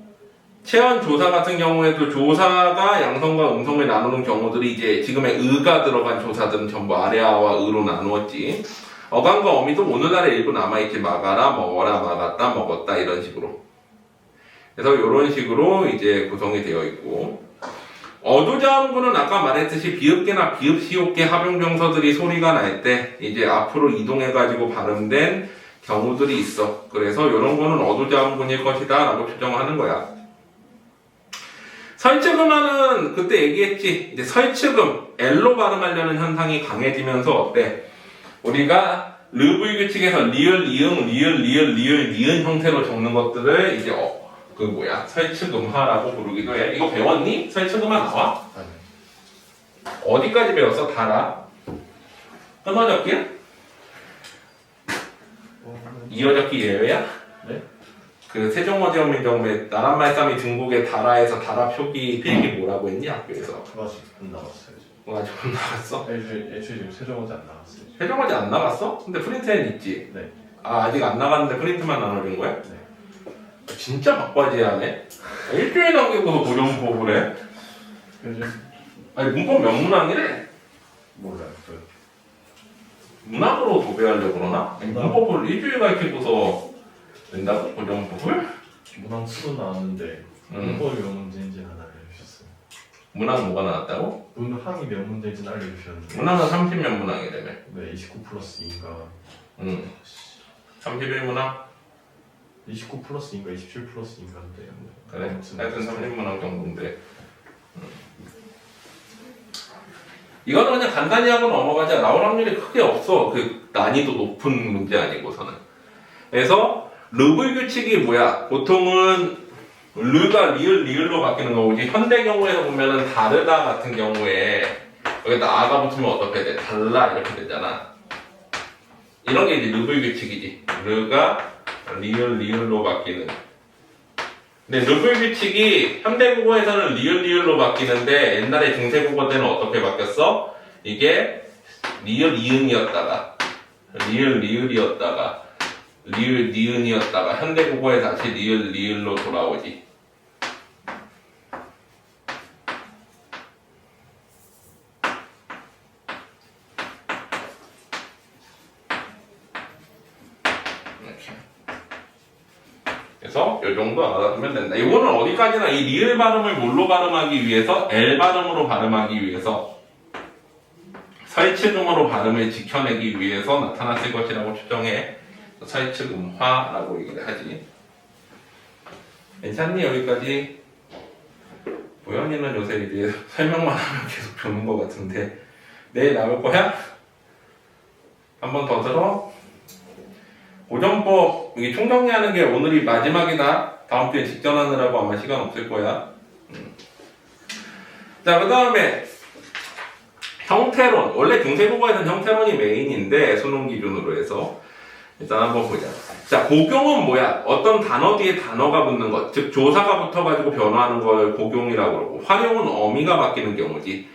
체언 조사 같은 경우에도 조사가 양성과 음성을 나누는 경우들이 이제 지금의 의가 들어간 조사들은 전부 아래아와 의로 나누었지. 어간과 어미도 오늘날에 일부 남아있지. 막아라, 먹어라, 막았다, 먹었다 이런 식으로. 그래서 이런 식으로 이제 구성이 되어 있고 어두자음구는 아까 말했듯이 비읍계나 비읍시옷계 합용병서들이 소리가 날 때 이제 앞으로 이동해가지고 발음된 경우들이 있어. 그래서 이런 거는 어두자음군일 것이다 라고 추정하는 거야. 설치음하는 그때 얘기했지. 이제 설치음 L로 발음하려는 현상이 강해지면서 어때? 우리가 르브이 규칙에서 리을, 이응, 리을, 니은 형태로 적는 것들을 이제 설치금화라고 부르기도 해. 이거 배웠니? 설치금화 나와?
아니.
어디까지 배웠어? 달아? 끊어적기? 이어적기 예외야?
네?
그 세종어제민정부의 나란말싸미 중국의 달아에서 달아 표기 필기 뭐라고 했니? 학교에서.
그거 아직 안 나왔어요.
뭐가 좀 나갔어?
애초에 지금 세종어제 안 나왔어요.
세종어제 안 나갔어? 근데 프린트엔 있지?
네.
아 아직 안 나갔는데 프린트만 나눠준 거야?
네.
진짜 막바지하네? 일주일 남기고서 고정법을 해?
요즘
아니 문법 명문항이래?
몰라요.
문학으로 도배하려고 그러나? 아니,
문학.
문법을 일주일 가르치고서 낸다고? 고정법을?
문항 수도 나왔는데 문법이 몇 문제인지는 안 알려주셨어요.
문학 뭐가 나왔다고?
문항이 몇 문제인지는 알려주셨는데.
문학은 30년 문항이라며.
네, 29 플러스 2인가.
31문항?
29 플러스 2인가 27 플러스 2인가인데.
그래 하여튼 30문항 정도인데 이거는 그냥 간단히 하고 넘어가자. 나올 확률이 크게 없어. 그 난이도 높은 문제 아니고서는. 그래서 르브이 규칙이 뭐야? 보통은 르가 리을로 바뀌는 거고 현대 경우에서 보면은 다르다 같은 경우에 여기다 아가 붙으면 어떻게 돼? 달라 이렇게 되잖아. 이런 게 이제 르브이 규칙이지. 르가 리을로 바뀌는. 근데 르브이 규칙이 현대 국어에서는 리을로 바뀌는데 옛날에 중세 국어 때는 어떻게 바뀌었어? 이게 리을 이응이었다가 리을이었다가 리을 니은이었다가 현대 국어에 다시 리을로 돌아오지. 그래서 이 정도 알아두면 된다. 이거는 어디까지나 이 리을 발음을 뭘로 발음하기 위해서 L 발음으로 발음하기 위해서 설치금으로 발음을 지켜내기 위해서 나타났을 것이라고 추정해. 설치금화라고 얘기를 하지. 괜찮니 여기까지? 보현이는 요새 이제 설명만 하면 계속 보는 것 같은데 내일 나올 거야? 한 번 더 들어? 고정법 이게 총정리하는 게 오늘이 마지막이다. 다음 주에 직전하느라고 아마 시간 없을 거야. 자, 그 다음에 형태론. 원래 중세국어에서는 형태론이 메인인데 수능 기준으로 해서 일단 한번 보자. 자, 고경은 뭐야? 어떤 단어 뒤에 단어가 붙는 것, 즉 조사가 붙어가지고 변화하는 걸 고경이라고 그러고 활용은 어미가 바뀌는 경우지.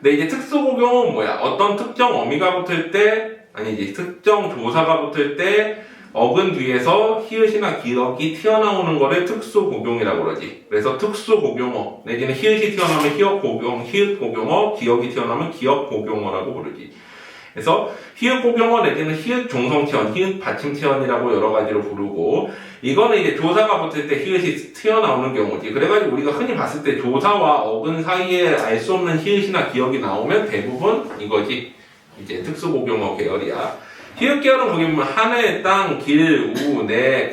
근데 이제 특수고경은 뭐야? 어떤 특정 어미가 붙을 때 아니지 특정 조사가 붙을 때 어근 뒤에서 히읗이나 기역이 튀어나오는 거를 특수고경이라고 그러지. 그래서 특수고경어 내지는 히읗이 튀어나오면 히읗고경어, 기역이 튀어나오면 기역고경어라고 부르지. 그래서 히읗고경어 내지는 히읗종성체언, 히읗받침체언이라고 여러 가지로 부르고 이거는 이제 조사가 붙을 때 히읗이 튀어나오는 경우지. 그래가지고 우리가 흔히 봤을 때 조사와 어근 사이에 알 수 없는 히읗이나 기역이 나오면 대부분 이거지. 이제 특수고경어 계열이야. 히읗 계열은 거기 보면 하늘, 땅, 길, 우, 내,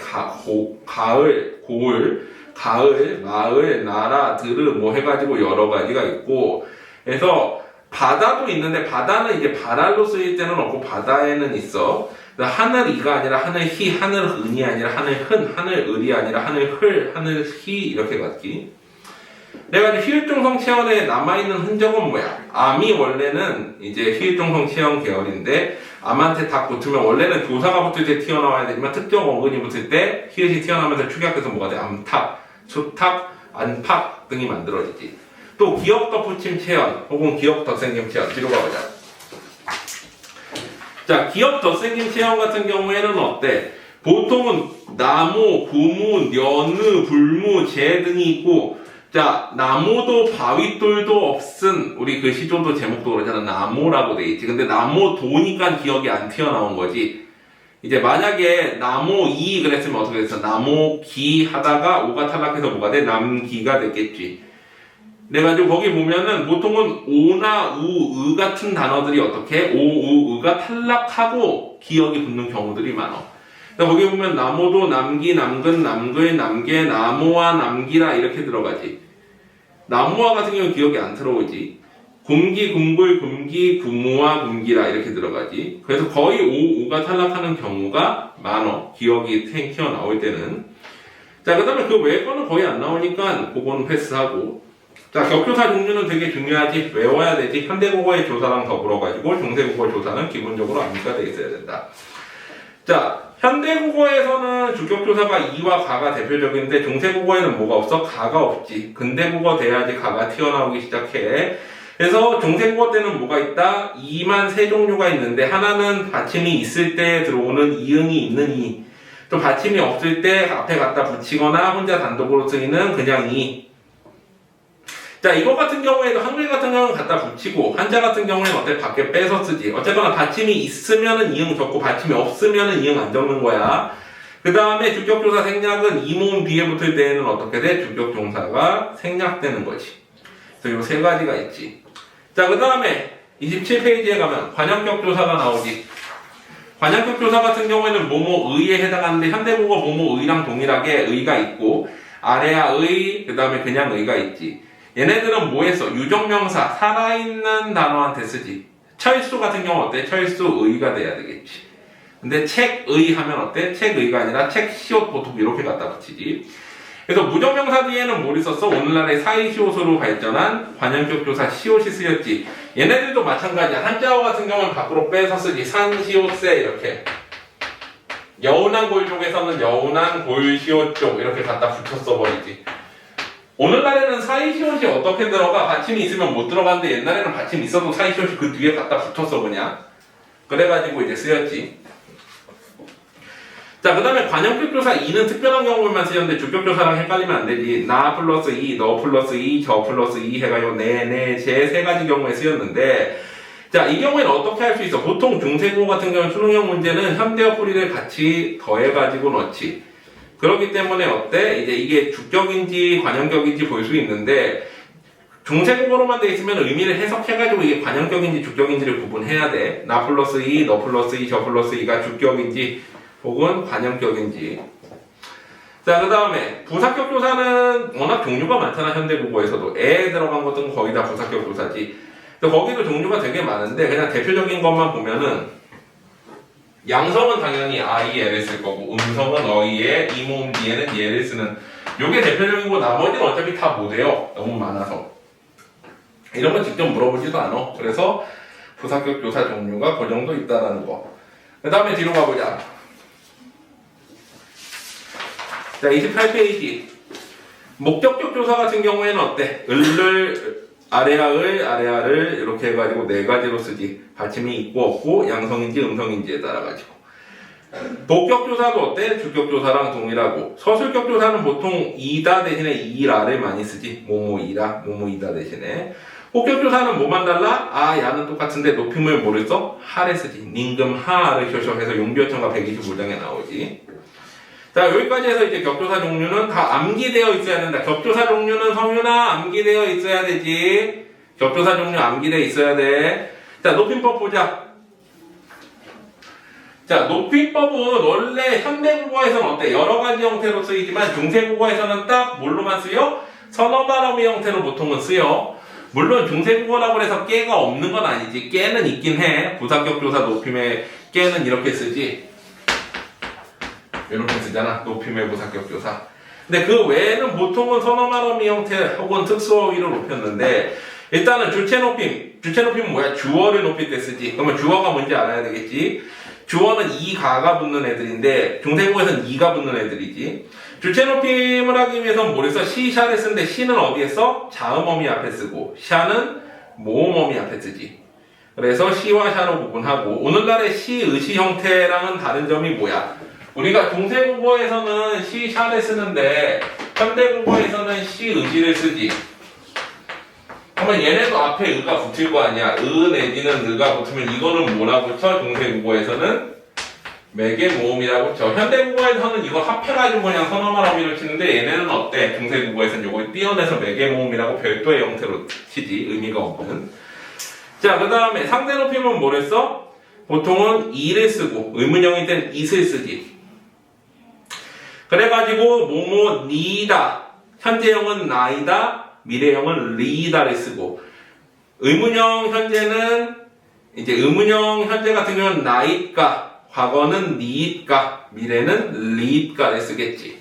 가을, 고을, 가을, 마을, 나라, 들으 뭐 해가지고 여러 가지가 있고 그래서 바다도 있는데 바다는 이제 바랄로 쓰일 때는 없고 바다에는 있어. 하늘이가 아니라 하늘희, 하늘은이 아니라 하늘흔, 하늘을이 아니라 하늘흘, 하늘희 이렇게 갔지. 그래가지고 히읗종성 체언에 남아있는 흔적은 뭐야? 암이 원래는 이제 히읗종성 체언 계열인데 암한테 딱 붙으면 원래는 조사가 붙을 때 튀어나와야 되지만 특정 어근이 붙을 때 히읗이 튀어나오면서 축약해서 뭐가 돼? 암탉, 수탉, 안팎 등이 만들어지지. 또 기역 덧붙임 체언 혹은 기역 덧생김 체언 뒤로 가보자. 자, 기역 덧생김 체언 같은 경우에는 어때? 보통은 나무, 구무, 연느, 불무, 재 등이 있고 자, 나무도 바윗돌도 없은 우리 그 시조도 제목도 그러잖아. 나무라고 돼 있지. 근데 나무도니까 기억이 안 튀어나온 거지. 이제 만약에 나무이 그랬으면 어떻게 됐어? 나무기 하다가 오가 탈락해서 뭐가 돼? 남기가 됐겠지. 그래가지고 거기 보면은 보통은 오나 우, 으 같은 단어들이 어떻게? 오, 우, 으가 탈락하고 기억이 붙는 경우들이 많아. 거기 보면 나무도 남기, 남근, 남글, 남계, 나무와 남기라 이렇게 들어가지. 나무와 같은 경우는 기억이 안 들어오지. 굼기, 굼굴, 굼기, 굼무와 굼기라 이렇게 들어가지. 그래서 거의 오가 탈락하는 경우가 많어. 기억이 튀어나올 때는. 자, 그 다음에 그 외의 거는 거의 안 나오니까 그거는 패스하고. 자, 격조사 종류는 되게 중요하지. 외워야 되지. 현대국어의 조사랑 더불어가지고 중세국어 조사는 기본적으로 암기가 돼 있어야 된다. 자, 현대국어에서는 주격조사가 이와 가가 대표적인데 중세국어에는 뭐가 없어? 가가 없지. 근대국어 돼야지 가가 튀어나오기 시작해. 그래서 중세국어 때는 뭐가 있다? 이만 세 종류가 있는데 하나는 받침이 있을 때 들어오는 이응이 있는 이, 또 받침이 없을 때 앞에 갖다 붙이거나 혼자 단독으로 쓰이는 그냥 이. 자, 이거 같은 경우에도 한글 같은 경우는 갖다 붙이고 한자 같은 경우에는 어때? 밖에 빼서 쓰지. 어쨌거나 받침이 있으면은 이응 적고 받침이 없으면은 이응 안 적는 거야. 그 다음에 주격조사 생략은 이모음 뒤에 붙을 때에는 어떻게 돼? 주격종사가 생략되는 거지. 그래서 이 세 가지가 있지. 자, 그 다음에 27페이지에 가면 관형격조사가 나오지. 관형격조사 같은 경우에는 뭐뭐의에 해당하는데 현대국어 뭐뭐의랑 동일하게 의가 있고 아래야 의, 그 다음에 그냥 의가 있지. 얘네들은 뭐 했어? 유적명사, 살아있는 단어한테 쓰지. 철수 같은 경우 어때? 철수의가 돼야 되겠지. 근데 책의 하면 어때? 책의가 아니라 책시옷 보통 이렇게 갖다 붙이지. 그래서 무적명사 뒤에는 뭘 썼어? 오늘날의 사이시옷으로 발전한 관형격조사 시옷이 쓰였지. 얘네들도 마찬가지야. 한자어 같은 경우는 밖으로 빼서 쓰지. 산시옷세 이렇게. 여운한 골족에서는 여운한 골시옷 쪽 이렇게 갖다 붙여 써버리지. 오늘날에는 사이시옷이 어떻게 들어가? 받침이 있으면 못 들어가는데 옛날에는 받침이 있어도 사이시옷이 그 뒤에 갖다 붙었어 그냥. 그래가지고 이제 쓰였지. 자, 그 다음에 관형격조사 이는 특별한 경우만 쓰였는데 주격조사랑 헷갈리면 안 되지. 나 플러스 이, 너 플러스 이, 저 플러스 이 해가지고 네, 제 세 가지 경우에 쓰였는데 자, 이 경우에는 어떻게 할 수 있어? 보통 중세국어 같은 경우는 수능형 문제는 현대어 풀이를 같이 더해가지고 넣지. 그렇기 때문에 어때? 이제 이게 주격인지 관형격인지 볼 수 있는데 중세국어로만 돼 있으면 의미를 해석해가지고 이게 관형격인지 주격인지를 구분해야 돼. 나 플러스 이, 너 플러스 이, 저 플러스 이가 주격인지 혹은 관형격인지. 자, 그 다음에 부사격 조사는 워낙 종류가 많잖아. 현대국어에서도 에 들어간 것들은 거의 다 부사격 조사지. 거기도 종류가 되게 많은데 그냥 대표적인 것만 보면은 양성은 당연히 아이, 에를 쓸 거고 음성은 어이에 이모음 뒤에는 예를 쓰는 요게 대표적이고 나머지는 어차피 다 못해요. 너무 많아서 이런 건 직접 물어보지도 않아. 그래서 부사격 조사 종류가 그 정도 있다라는 거. 그 다음에 뒤로 가보자. 자, 28페이지 목적격 조사 같은 경우에는 어때? 을을 아래아를 이렇게 해가지고 네 가지로 쓰지. 받침이 있고 없고 양성인지 음성인지에 따라가지고. 복격조사도 어때? 주격조사랑 동일하고. 서술격조사는 보통 이다 대신에 이라를 많이 쓰지. 뭐뭐이다, 뭐뭐이다 대신에. 복격조사는 뭐만 달라? 아, 야는 똑같은데 높임을 뭐를 써? 하를 쓰지. 닝금 하를 쇼쇼해서 용비어천가 125장에 나오지. 자, 여기까지 해서 이제 격조사 종류는 다 암기되어 있어야 된다. 격조사 종류는 성윤아 암기되어 있어야 되지. 격조사 종류 암기되어 있어야 돼. 자, 높임법 보자. 자, 높임법은 원래 현대국어에서는 어때? 여러 가지 형태로 쓰이지만 중세국어에서는 딱 뭘로만 쓰여? 선어발음의 형태로 보통은 쓰여. 물론 중세국어라고 해서 깨가 없는 건 아니지. 깨는 있긴 해. 부사격조사 높임에 깨는 이렇게 쓰지. 이렇게 쓰잖아. 높임의 부사격조사. 근데 그 외에는 보통은 선어말음의 형태 혹은 특수어휘로 높였는데 일단은 주체 높임은 뭐야? 주어를 높일 때 쓰지. 그러면 주어가 뭔지 알아야 되겠지. 주어는 이, 가가 붙는 애들인데 중세국어에서는 이가 붙는 애들이지. 주체 높임을 하기 위해서는 뭘 써? 시, 샤를 쓰는데 시는 어디에 써? 자음어미 앞에 쓰고 샤는 모음어미 앞에 쓰지. 그래서 시와 샤로 구분하고 오늘날의 시, 의시 형태랑은 다른 점이 뭐야? 우리가 중세국어에서는 시, 샤를 쓰는데 현대국어에서는 시, 의시를 쓰지. 그러면 얘네도 앞에 의가 붙을 거 아니야. 의 내지는 의가 붙으면 이거는 뭐라고 쳐? 중세국어에서는 매개 모음이라고 쳐. 현대국어에서는 이거 합해가지고 그냥 선어말어미를 치는데 얘네는 어때? 중세국어에서는 이걸 띄어내서 매개 모음이라고 별도의 형태로 치지. 의미가 없는. 자, 그 다음에 상대 높임은 뭐를 써? 보통은 이를 쓰고 의문형일 땐 it을 쓰지. 그래가지고 뭐뭐 니다, 현재형은 나이다, 미래형은 리다를 쓰고 의문형 현재는 이제 의문형 현재 같은 경우는 나잇가, 과거는 니잇가, 미래는 리잇가를 쓰겠지.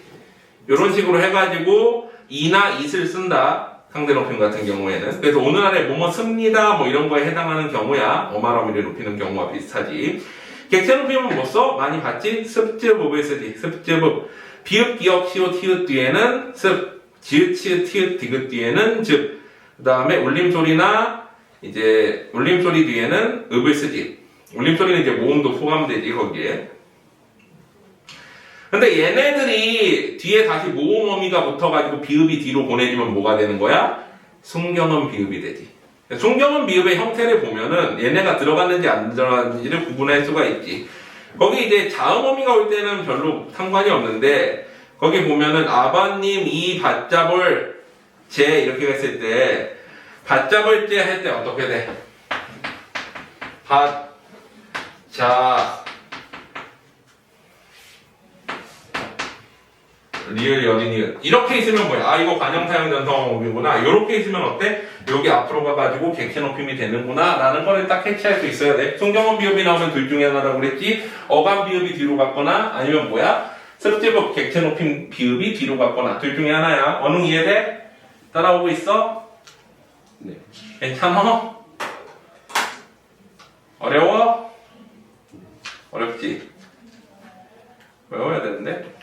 이런 식으로 해가지고 이나 it을 쓴다. 상대 높임 같은 경우에는. 그래서 오늘날에 뭐뭐 씁니다 뭐 이런 거에 해당하는 경우야. 어마어미를 높이는 경우와 비슷하지. 객체 높임은 뭐 써? 많이 봤지? 습즈법을 쓰지. 습즈법. 비읍, 기역, 시오, 티읕 뒤에는 습, 지읒, 치읒, 티읒, 디귿 뒤에는 즉. 그 다음에 울림소리나 이제 울림소리 뒤에는 읍을 쓰지. 울림소리는 이제 모음도 포함되지 거기에. 근데 얘네들이 뒤에 다시 모음 어미가 붙어가지고 비읍이 뒤로 보내지면 뭐가 되는 거야? 순경음 비읍이 되지. 순경음 비읍의 형태를 보면은 얘네가 들어갔는지 안 들어갔는지를 구분할 수가 있지. 거기 이제 자음 어미가 올 때는 별로 상관이 없는데 거기 보면은 아버님 이 받잡을 제 이렇게 했을 때 받잡을 제 할 때 어떻게 돼? 리을 여린이은 이렇게 있으면 뭐야? 아 이거 관형사형 전성어미구나. 이렇게 있으면 어때? 여기 앞으로 가가지고 객체 높임이 되는구나 라는 거를 딱 캐치할 수 있어야 돼. 순경음 비읍이 나오면 둘 중에 하나라고 그랬지. 어감 비읍이 뒤로 갔거나 아니면 뭐야? 습제법 객체 높임 비읍이 뒤로 갔거나 둘 중에 하나야. 어느 이해돼? 따라오고 있어? 네. 괜찮아? 어려워? 어렵지? 외워야 되는데?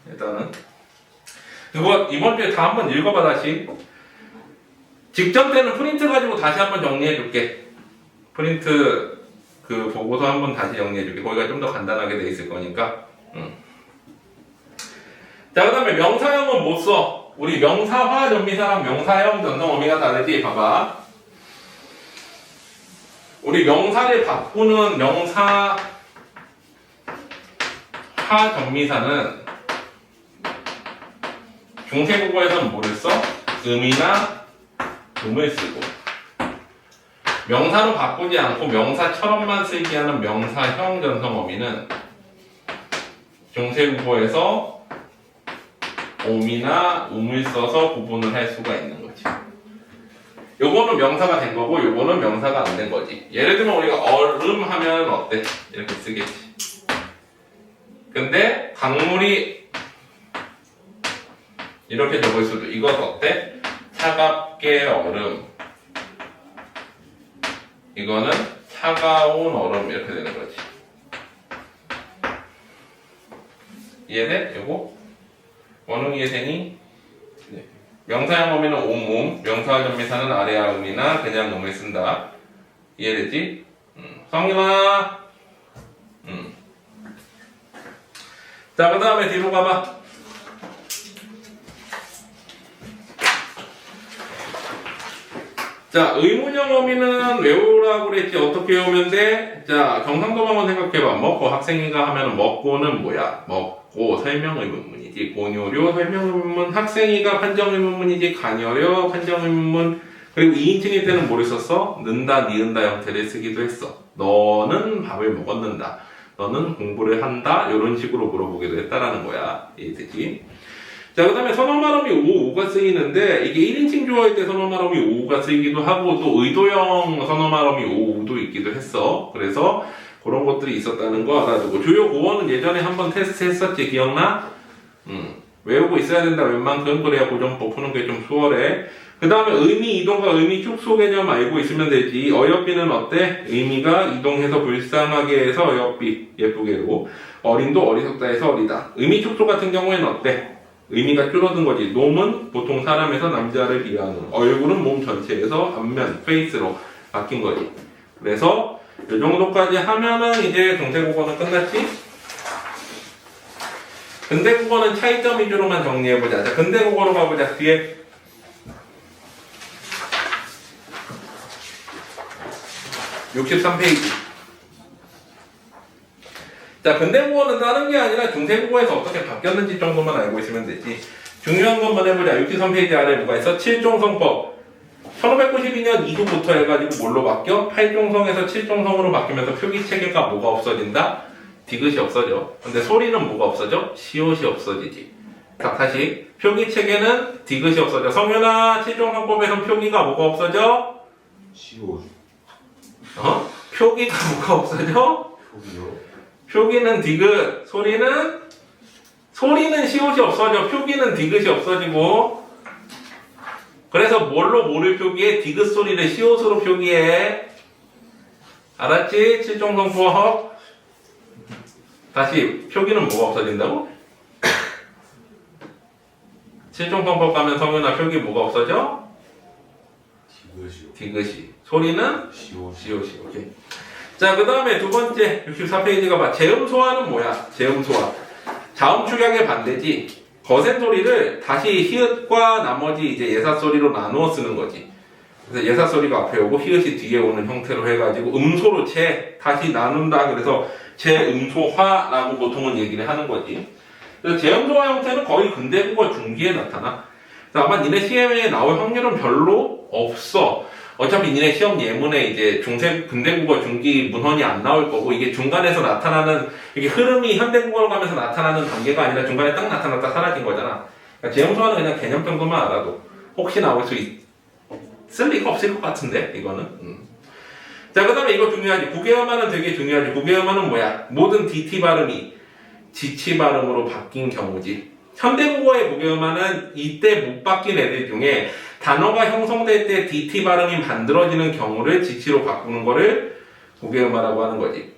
일단은 이거 이번 주에 다 한번 읽어봐 다시. 직전 때는 프린트 가지고 다시 한번 정리해 줄게. 프린트 그 보고서 한번 다시 정리해 줄게. 거기가 좀 더 간단하게 돼 있을 거니까. 자 그다음에 명사형은 못 써. 우리 명사화 전미사랑 명사형 전성어미가 다르지. 봐봐. 우리 명사를 바꾸는 명사화 전미사는 중세국어에서는 뭐를 써? 음이나 음을 쓰고 명사로 바꾸지 않고 명사처럼만 쓰게 하는 명사형 전성어미는 중세국어에서 음이나 음을 써서 구분을 할 수가 있는 거지. 요거는 명사가 된 거고 요거는 명사가 안 된 거지. 예를 들면 우리가 얼음 하면 어때? 이렇게 쓰겠지. 근데 강물이 이렇게 적을 수도. 이것 어때? 차갑게 얼음. 이거는 차가운 얼음 이렇게 되는 거지. 이해돼? 요거? 원흥 이해되니? 네. 명사형 어미는 온몸, 명사와 전미사는 아래아 음이나 그냥 음을 쓴다. 이해되지? 성인아. 자, 그 다음에 뒤로 가봐. 자, 의문형 어미는 외우라고 그랬지. 어떻게 외우면 돼? 자, 경상도 한번 생각해봐. 먹고 학생이가 하면은 먹고는 뭐야? 먹고 설명의문문이지. 고뇨료 설명의문문. 학생이가 판정의문문이지. 간여료 판정의문문. 그리고 2인칭일 때는 뭐를 썼어? 는다, 니은다 형태를 쓰기도 했어. 너는 밥을 먹었는다. 너는 공부를 한다. 이런 식으로 물어보기도 했다라는 거야. 이해되지? 자, 그 다음에 선어말음이 오우가 쓰이는데, 이게 1인칭 주어일 때 선어말음이 오우가 쓰이기도 하고, 또 의도형 선어말음이 오우도 있기도 했어. 그래서 그런 것들이 있었다는 거 알아두고. 주요 고어는 예전에 한번 테스트 했었지, 기억나? 외우고 있어야 된다, 웬만큼. 그래야 고전법 푸는 게 좀 수월해. 그 다음에 의미 이동과 의미 축소 개념 알고 있으면 되지. 어여삐는 어때? 의미가 이동해서 불쌍하게 해서 어여삐, 예쁘게로. 어린도 어리석다 해서 어리다. 의미 축소 같은 경우에는 어때? 의미가 줄어든 거지. 놈은 보통 사람에서 남자를 비하하는, 얼굴은 몸 전체에서 앞면, 페이스로 바뀐 거지. 그래서 이 정도까지 하면은 이제 중세국어는 끝났지? 근대국어는 차이점 위주로만 정리해보자. 자, 근대국어로 가보자. 뒤에 63페이지. 자, 근대국어는 다른 게 아니라 중세국어에서 어떻게 바뀌었는지 정도만 알고 있으면 되지. 중요한 것만 해보자. 63페이지 아래 뭐가 있어? 7종성법. 1592년 2조부터 해가지고 뭘로 바뀌어? 8종성에서 7종성으로 바뀌면서 표기체계가 뭐가 없어진다? 디귿이 없어져. 근데 소리는 뭐가 없어져? 시옷이 없어지지. 자, 다시 표기 체계는 디귿이 없어져. 성윤아, 최종 항법에선 표기가 뭐가 없어져?
시오
표기가 뭐가 없어져?
표기요
표기는 디귿, 소리는 시옷이 없어져. 표기는 디귿이 없어지고. 그래서 뭘로 뭐를 표기해? 디귿 소리를 시옷으로 표기해. 알았지? 칠종성법. 다시 표기는 뭐가 없어진다고? 칠종성법 가면 성윤아 표기 뭐가 없어져?
디귿이요
디귿이. 소리는
시오
시옷이. 오케이. 자, 그 다음에 두 번째 64페이지가 봐. 재음소화는 뭐야? 재음소화. 자음 축약의 반대지. 거센 소리를 다시 히읗과 나머지 이제 예사 소리로 나누어 쓰는 거지. 그래서 예사 소리가 앞에 오고 히읗이 뒤에 오는 형태로 해가지고 음소로 다시 나눈다. 그래서 재음소화라고 보통은 얘기를 하는 거지. 그래서 재음소화 형태는 거의 근대국어 중기에 나타나. 그래서 아마 니네 시험에 나올 확률은 별로 없어. 어차피 니네 시험 예문에 이제 근대국어 중기 문헌이 안 나올 거고, 이게 중간에서 나타나는, 이게 흐름이 현대국어로 가면서 나타나는 단계가 아니라 중간에 딱 나타났다 사라진 거잖아. 그러니까 재음소화는 그냥 개념 정도만 알아도 혹시 나올 수 있을 리가 없을 것 같은데, 이거는. 자, 그 다음에 이거 중요하지. 국외음화는 되게 중요하지. 국외음화는 뭐야? 모든 DT 발음이 지치 발음으로 바뀐 경우지. 현대국어의 국외음화는 이때 못 바뀐 애들 중에 단어가 형성될 때 DT 발음이 만들어지는 경우를 지치로 바꾸는 거를 국외음화라고 하는 거지.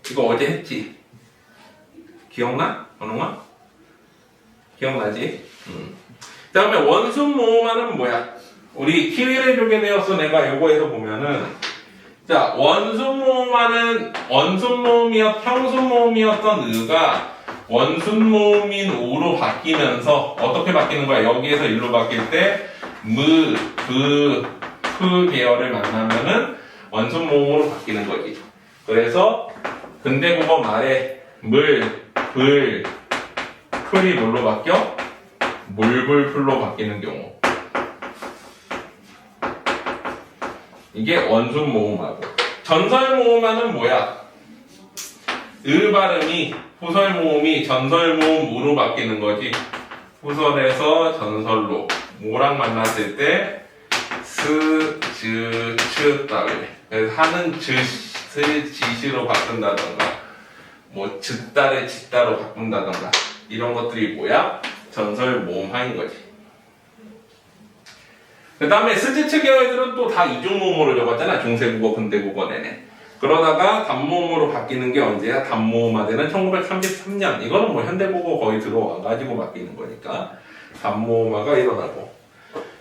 이거 어제 했지? 기억나? 언홍아? 기억나지? 그 다음에 원순모음화는 뭐야? 우리 키위를 주게 되었어. 내가 요거에서 보면은, 자, 원순모음화는 평순모음이었던 의가 원순모음인 우로 바뀌면서 어떻게 바뀌는 거야? 여기에서 일로 바뀔 때 무, 브, 프 계열을 만나면은 원순모음으로 바뀌는 거지. 그래서 근대국어 말에 물, 불, 풀이 뭘로 바뀌어? 물불풀로 바뀌는 경우. 이게 원순모음하고. 전설모음화는 뭐야? 을 발음이 후설모음이 전설모음으로 바뀌는 거지. 후설에서 전설로. 모랑 만났을 때 스, 즈, 츠 따위. 그래서 하는 즈, 스, 지시로 바꾼다던가, 뭐 즈따를 지따로 바꾼다던가, 이런 것들이 뭐야? 전설모음화인 거지. 그 다음에 스지츠 계열들은 또 다 이중모음으로 적었잖아. 중세국어, 근대국어 내내. 그러다가 단모음으로 바뀌는 게 언제야? 단모음화되는 1933년. 이거는 뭐 현대국어 거의 들어와가지고 바뀌는 거니까 단모음화가 일어나고.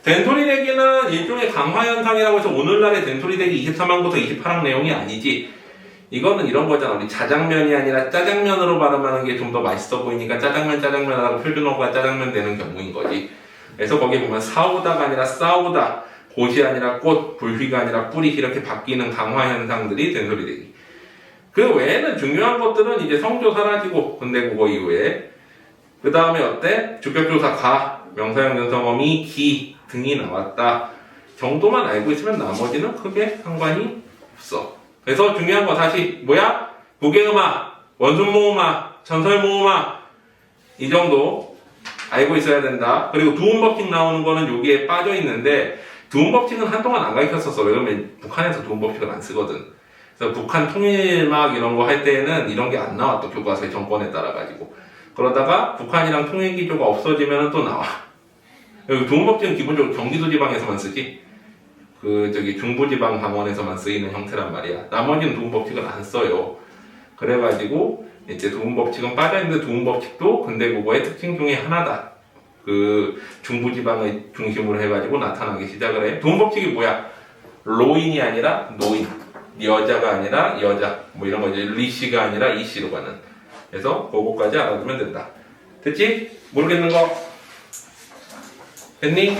된소리대기는 일종의 강화현상이라고 해서 오늘날의 된소리대기 23항부터 28항 내용이 아니지. 이거는 이런 거잖아. 우리 자장면이 아니라 짜장면으로 발음하는 게 좀 더 맛있어 보이니까 짜장면하고 표준어가 짜장면 되는 경우인 거지. 그래서 거기 보면 사오다가 아니라 싸우다, 곳이 아니라 꽃, 불휘가 아니라 뿌리, 이렇게 바뀌는 강화 현상들이 된소리대기. 그 외에는 중요한 것들은 이제 성조 사라지고 근대국어 이후에 그 다음에 어때? 주격조사 가, 명사형 연성어미 기 등이 나왔다 정도만 알고 있으면 나머지는 크게 상관이 없어. 그래서 중요한 거 다시 뭐야? 국외음화, 원순모음화, 전설모음화 이 정도 알고 있어야 된다. 그리고 두음법칙 나오는 거는 여기에 빠져 있는데 두음법칙은 한동안 안 가르쳤었어. 왜냐면 북한에서 두음법칙을 안 쓰거든. 그래서 북한 통일막 이런 거 할 때는 이런 게 안 나와. 또 교과서의 정권에 따라 가지고. 그러다가 북한이랑 통일기조가 없어지면 또 나와. 여기 두음법칙은 기본적으로 경기도 지방에서만 쓰지. 중부지방 강원에서만 쓰이는 형태란 말이야. 나머지는 두음법칙을 안 써요. 그래가지고 이제 두음법칙은 빠져있는데 두음법칙도 근대국어의 특징 중에 하나다. 중부지방을 중심으로 해가지고 나타나기 시작을 해. 두음법칙이 뭐야? 로인이 아니라 노인, 여자가 아니라 여자, 뭐 이런 거 이제 리씨가 아니라 이씨로 가는. 그래서 그거까지 알아두면 된다. 됐지? 모르겠는 거? 됐니?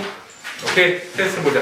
오케이, 테스트 보자.